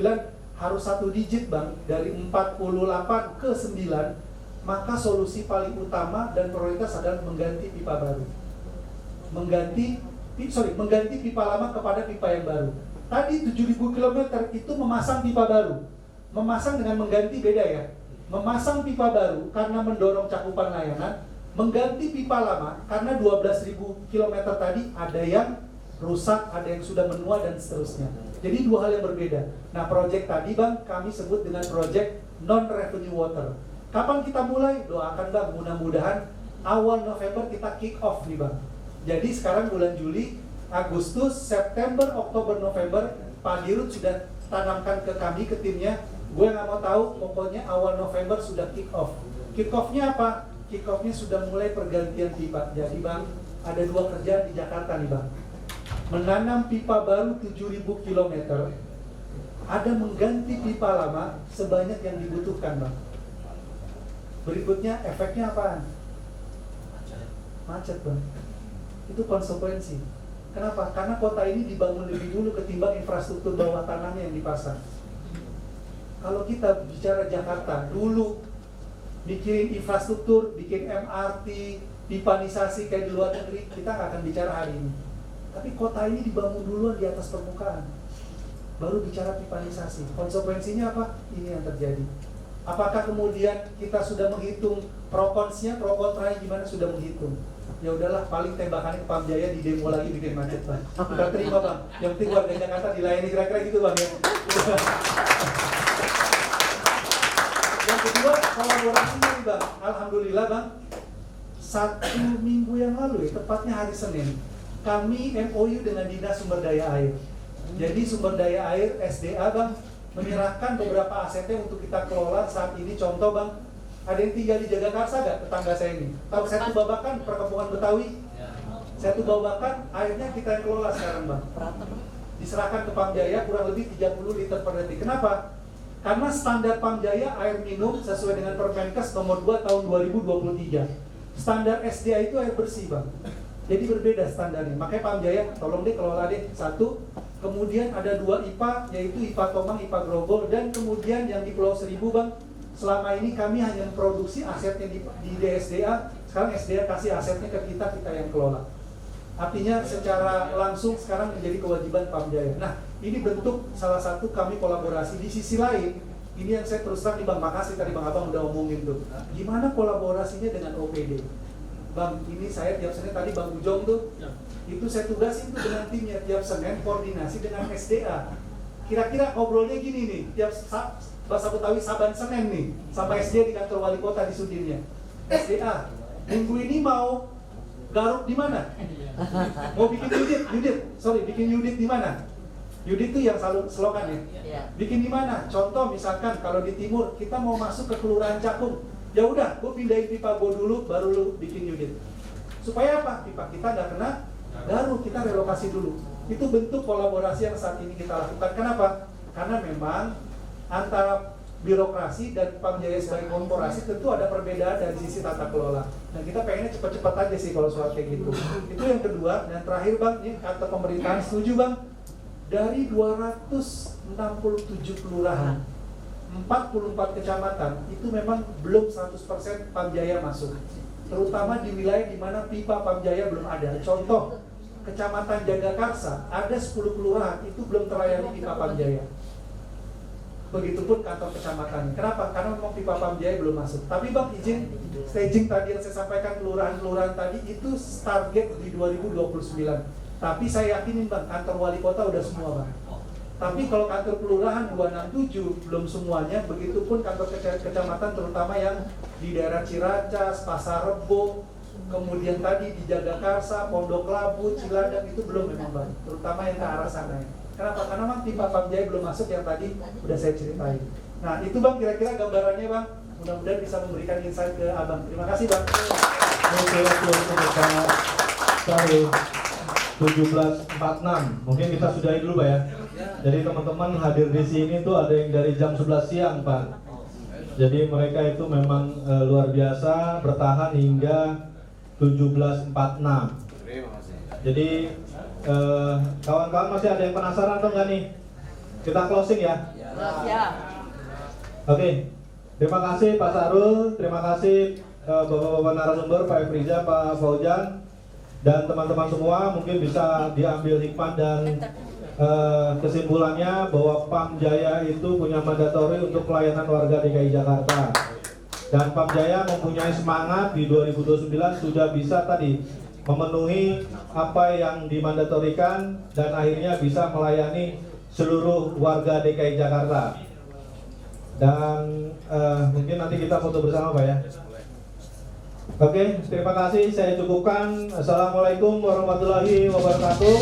harus 1 digit, Bang, dari 48 ke 9, maka solusi paling utama dan prioritas adalah mengganti pipa baru. Mengganti pipa lama kepada pipa yang baru. Tadi 7.000 km itu memasang pipa baru. Memasang dengan mengganti beda ya. Memasang pipa baru karena mendorong cakupan layanan. mengganti pipa lama karena 12.000 km tadi ada yang rusak, ada yang sudah menua dan seterusnya. Jadi dua hal yang berbeda. Nah, proyek tadi Bang kami sebut dengan proyek non-revenue water. Kapan kita mulai? Doakan Bang, mudah-mudahan awal November kita kick off nih Bang. Jadi sekarang bulan Juli, Agustus, September, Oktober, November, Pak Dirut sudah tanamkan ke kami, ke timnya. Gue nggak mau tahu, pokoknya awal November sudah kick off. Kick off-nya apa? Kick off-nya sudah mulai pergantian pipa. Jadi Bang, ada dua kerjaan di Jakarta nih Bang. Menanam pipa baru 7.000 km, ada mengganti pipa lama sebanyak yang dibutuhkan Bang. Berikutnya efeknya apaan? Macet Bang. Itu konsekuensi. Kenapa? Karena kota ini dibangun lebih dulu ketimbang infrastruktur bawah tanahnya yang dipasang. Kalau kita bicara Jakarta, dulu bikin infrastruktur, bikin MRT, pipanisasi kayak di luar negeri, kita nggak akan bicara hari ini. Tapi kota ini dibangun duluan di atas permukaan, baru bicara pipanisasi. Konsekuensinya apa? Ini yang terjadi. Apakah kemudian kita sudah menghitung pro kontra-nya gimana? Sudah menghitung. Ya udahlah, paling tembakannya ke Pamjaya di demo lagi bikin macet Bang. Kita terima Bang. Yang penting warga Jakarta dilayani, kira-kira gitu Bang ya. Yang kedua, kolaborasinya nih Bang. Alhamdulillah Bang, 1 minggu yang lalu ya, tepatnya hari Senin, kami MOU dengan Dinas Sumber Daya Air. Jadi Sumber Daya Air SDA Bang menyerahkan beberapa asetnya untuk kita kelola saat ini. Contoh Bang, ada yang tinggal di Jagakarsa gak? Tetangga saya ini. Tahu Setu Babakan, perkampungan Betawi? Setu Babakan, airnya kita yang kelola sekarang Bang. Diserahkan ke Pamjaya kurang lebih 30 liter per detik. Kenapa? Karena standar Pamjaya air minum sesuai dengan Permenkes nomor 2 tahun 2023. Standar SDA itu air bersih Bang. Jadi berbeda standarnya. Makanya Pamjaya tolong deh kelola deh. 1. Kemudian ada 2 IPA, yaitu IPA Tomang, IPA Grogol, dan kemudian yang di Pulau Seribu Bang. Selama ini kami hanya memproduksi asetnya di DSDA. Sekarang SDA kasih asetnya ke kita yang kelola. Artinya secara langsung sekarang menjadi kewajiban Pamjaya. Nah, ini bentuk salah satu kami kolaborasi. Di sisi lain, ini yang saya terus terang nih Bang, makasih tadi Bang Abang udah omongin tuh. Gimana kolaborasinya dengan OPD? Bang, ini saya tiap Senin tadi Bang Ujong tuh, itu saya tugasin tuh dengan timnya tiap Senin koordinasi dengan SDA. Kira-kira ngobrolnya gini nih, tiap bahasa Betawi Saban Senin nih, sampai SDA di kantor wali kota di Sudirnya. SDA, minggu ini mau garuk di mana? Mau bikin bikin unit di mana? Unit tuh yang selalu slogan ya. Bikin di mana? Contoh misalkan kalau di timur kita mau masuk ke Kelurahan Cakung. Ya udah, gue pindahin pipa gue dulu, baru lu bikin unit. Supaya apa? Pipa kita nggak kena garu, kita relokasi dulu. Itu bentuk kolaborasi yang saat ini kita lakukan. Kenapa? Karena memang antara birokrasi dan Pamjaya sebagai korporasi tentu ada perbedaan dari sisi tata kelola. Dan kita pengennya cepat-cepat aja sih kalau soal kayak gitu. Itu yang kedua. Dan terakhir Bang, ini kata pemerintahan setuju Bang. Dari 267 kelurahan, 44 kecamatan itu memang belum 100% Pamjaya masuk. Terutama di wilayah di mana pipa Pamjaya belum ada. Contoh, Kecamatan Jagakarsa ada 10 kelurahan itu belum terlayani pipa Pamjaya. Begitupun kantor kecamatan. Kenapa? Karena memang pipa Pamjaya belum masuk. Tapi Bang izin staging tadi yang saya sampaikan kelurahan-kelurahan tadi itu target di 2029. Tapi saya yakinin Bang, kantor wali kota udah semua Bang. Tapi kalau kantor kelurahan 267 belum semuanya, begitupun kantor kecamatan terutama yang di daerah Ciracas, Pasar Rebo, kemudian tadi di Jagakarsa, Pondok Labu, Cilandak itu belum memang Bang, terutama yang ke arah sana. Kenapa? Karena memang pipa Pamjaya belum masuk yang tadi udah saya ceritain. Nah itu Bang kira-kira gambarannya Bang, mudah-mudahan bisa memberikan insight ke Abang. Terima kasih Bang. Oke, 17.46, mungkin kita sudahi dulu Pak ya. Jadi teman-teman hadir di sini tuh ada yang dari jam 11 siang Pak. Jadi mereka itu memang luar biasa bertahan hingga 17.46. Jadi kawan-kawan masih ada yang penasaran atau enggak nih? Kita closing ya. Oke. Terima kasih Pak Sarul, terima kasih Bapak-bapak narasumber, Pak Efriza, Pak Faujan, dan teman-teman semua. Mungkin bisa diambil hikmah dan kesimpulannya bahwa Pamjaya itu punya mandatori untuk pelayanan warga DKI Jakarta. dan Pam Jaya mempunyai semangat di 2029 sudah bisa tadi memenuhi apa yang dimandatorikan dan akhirnya bisa melayani seluruh warga DKI Jakarta. Dan mungkin nanti kita foto bersama Pak ya. Oke, terima kasih, saya cukupkan. Assalamualaikum warahmatullahi wabarakatuh.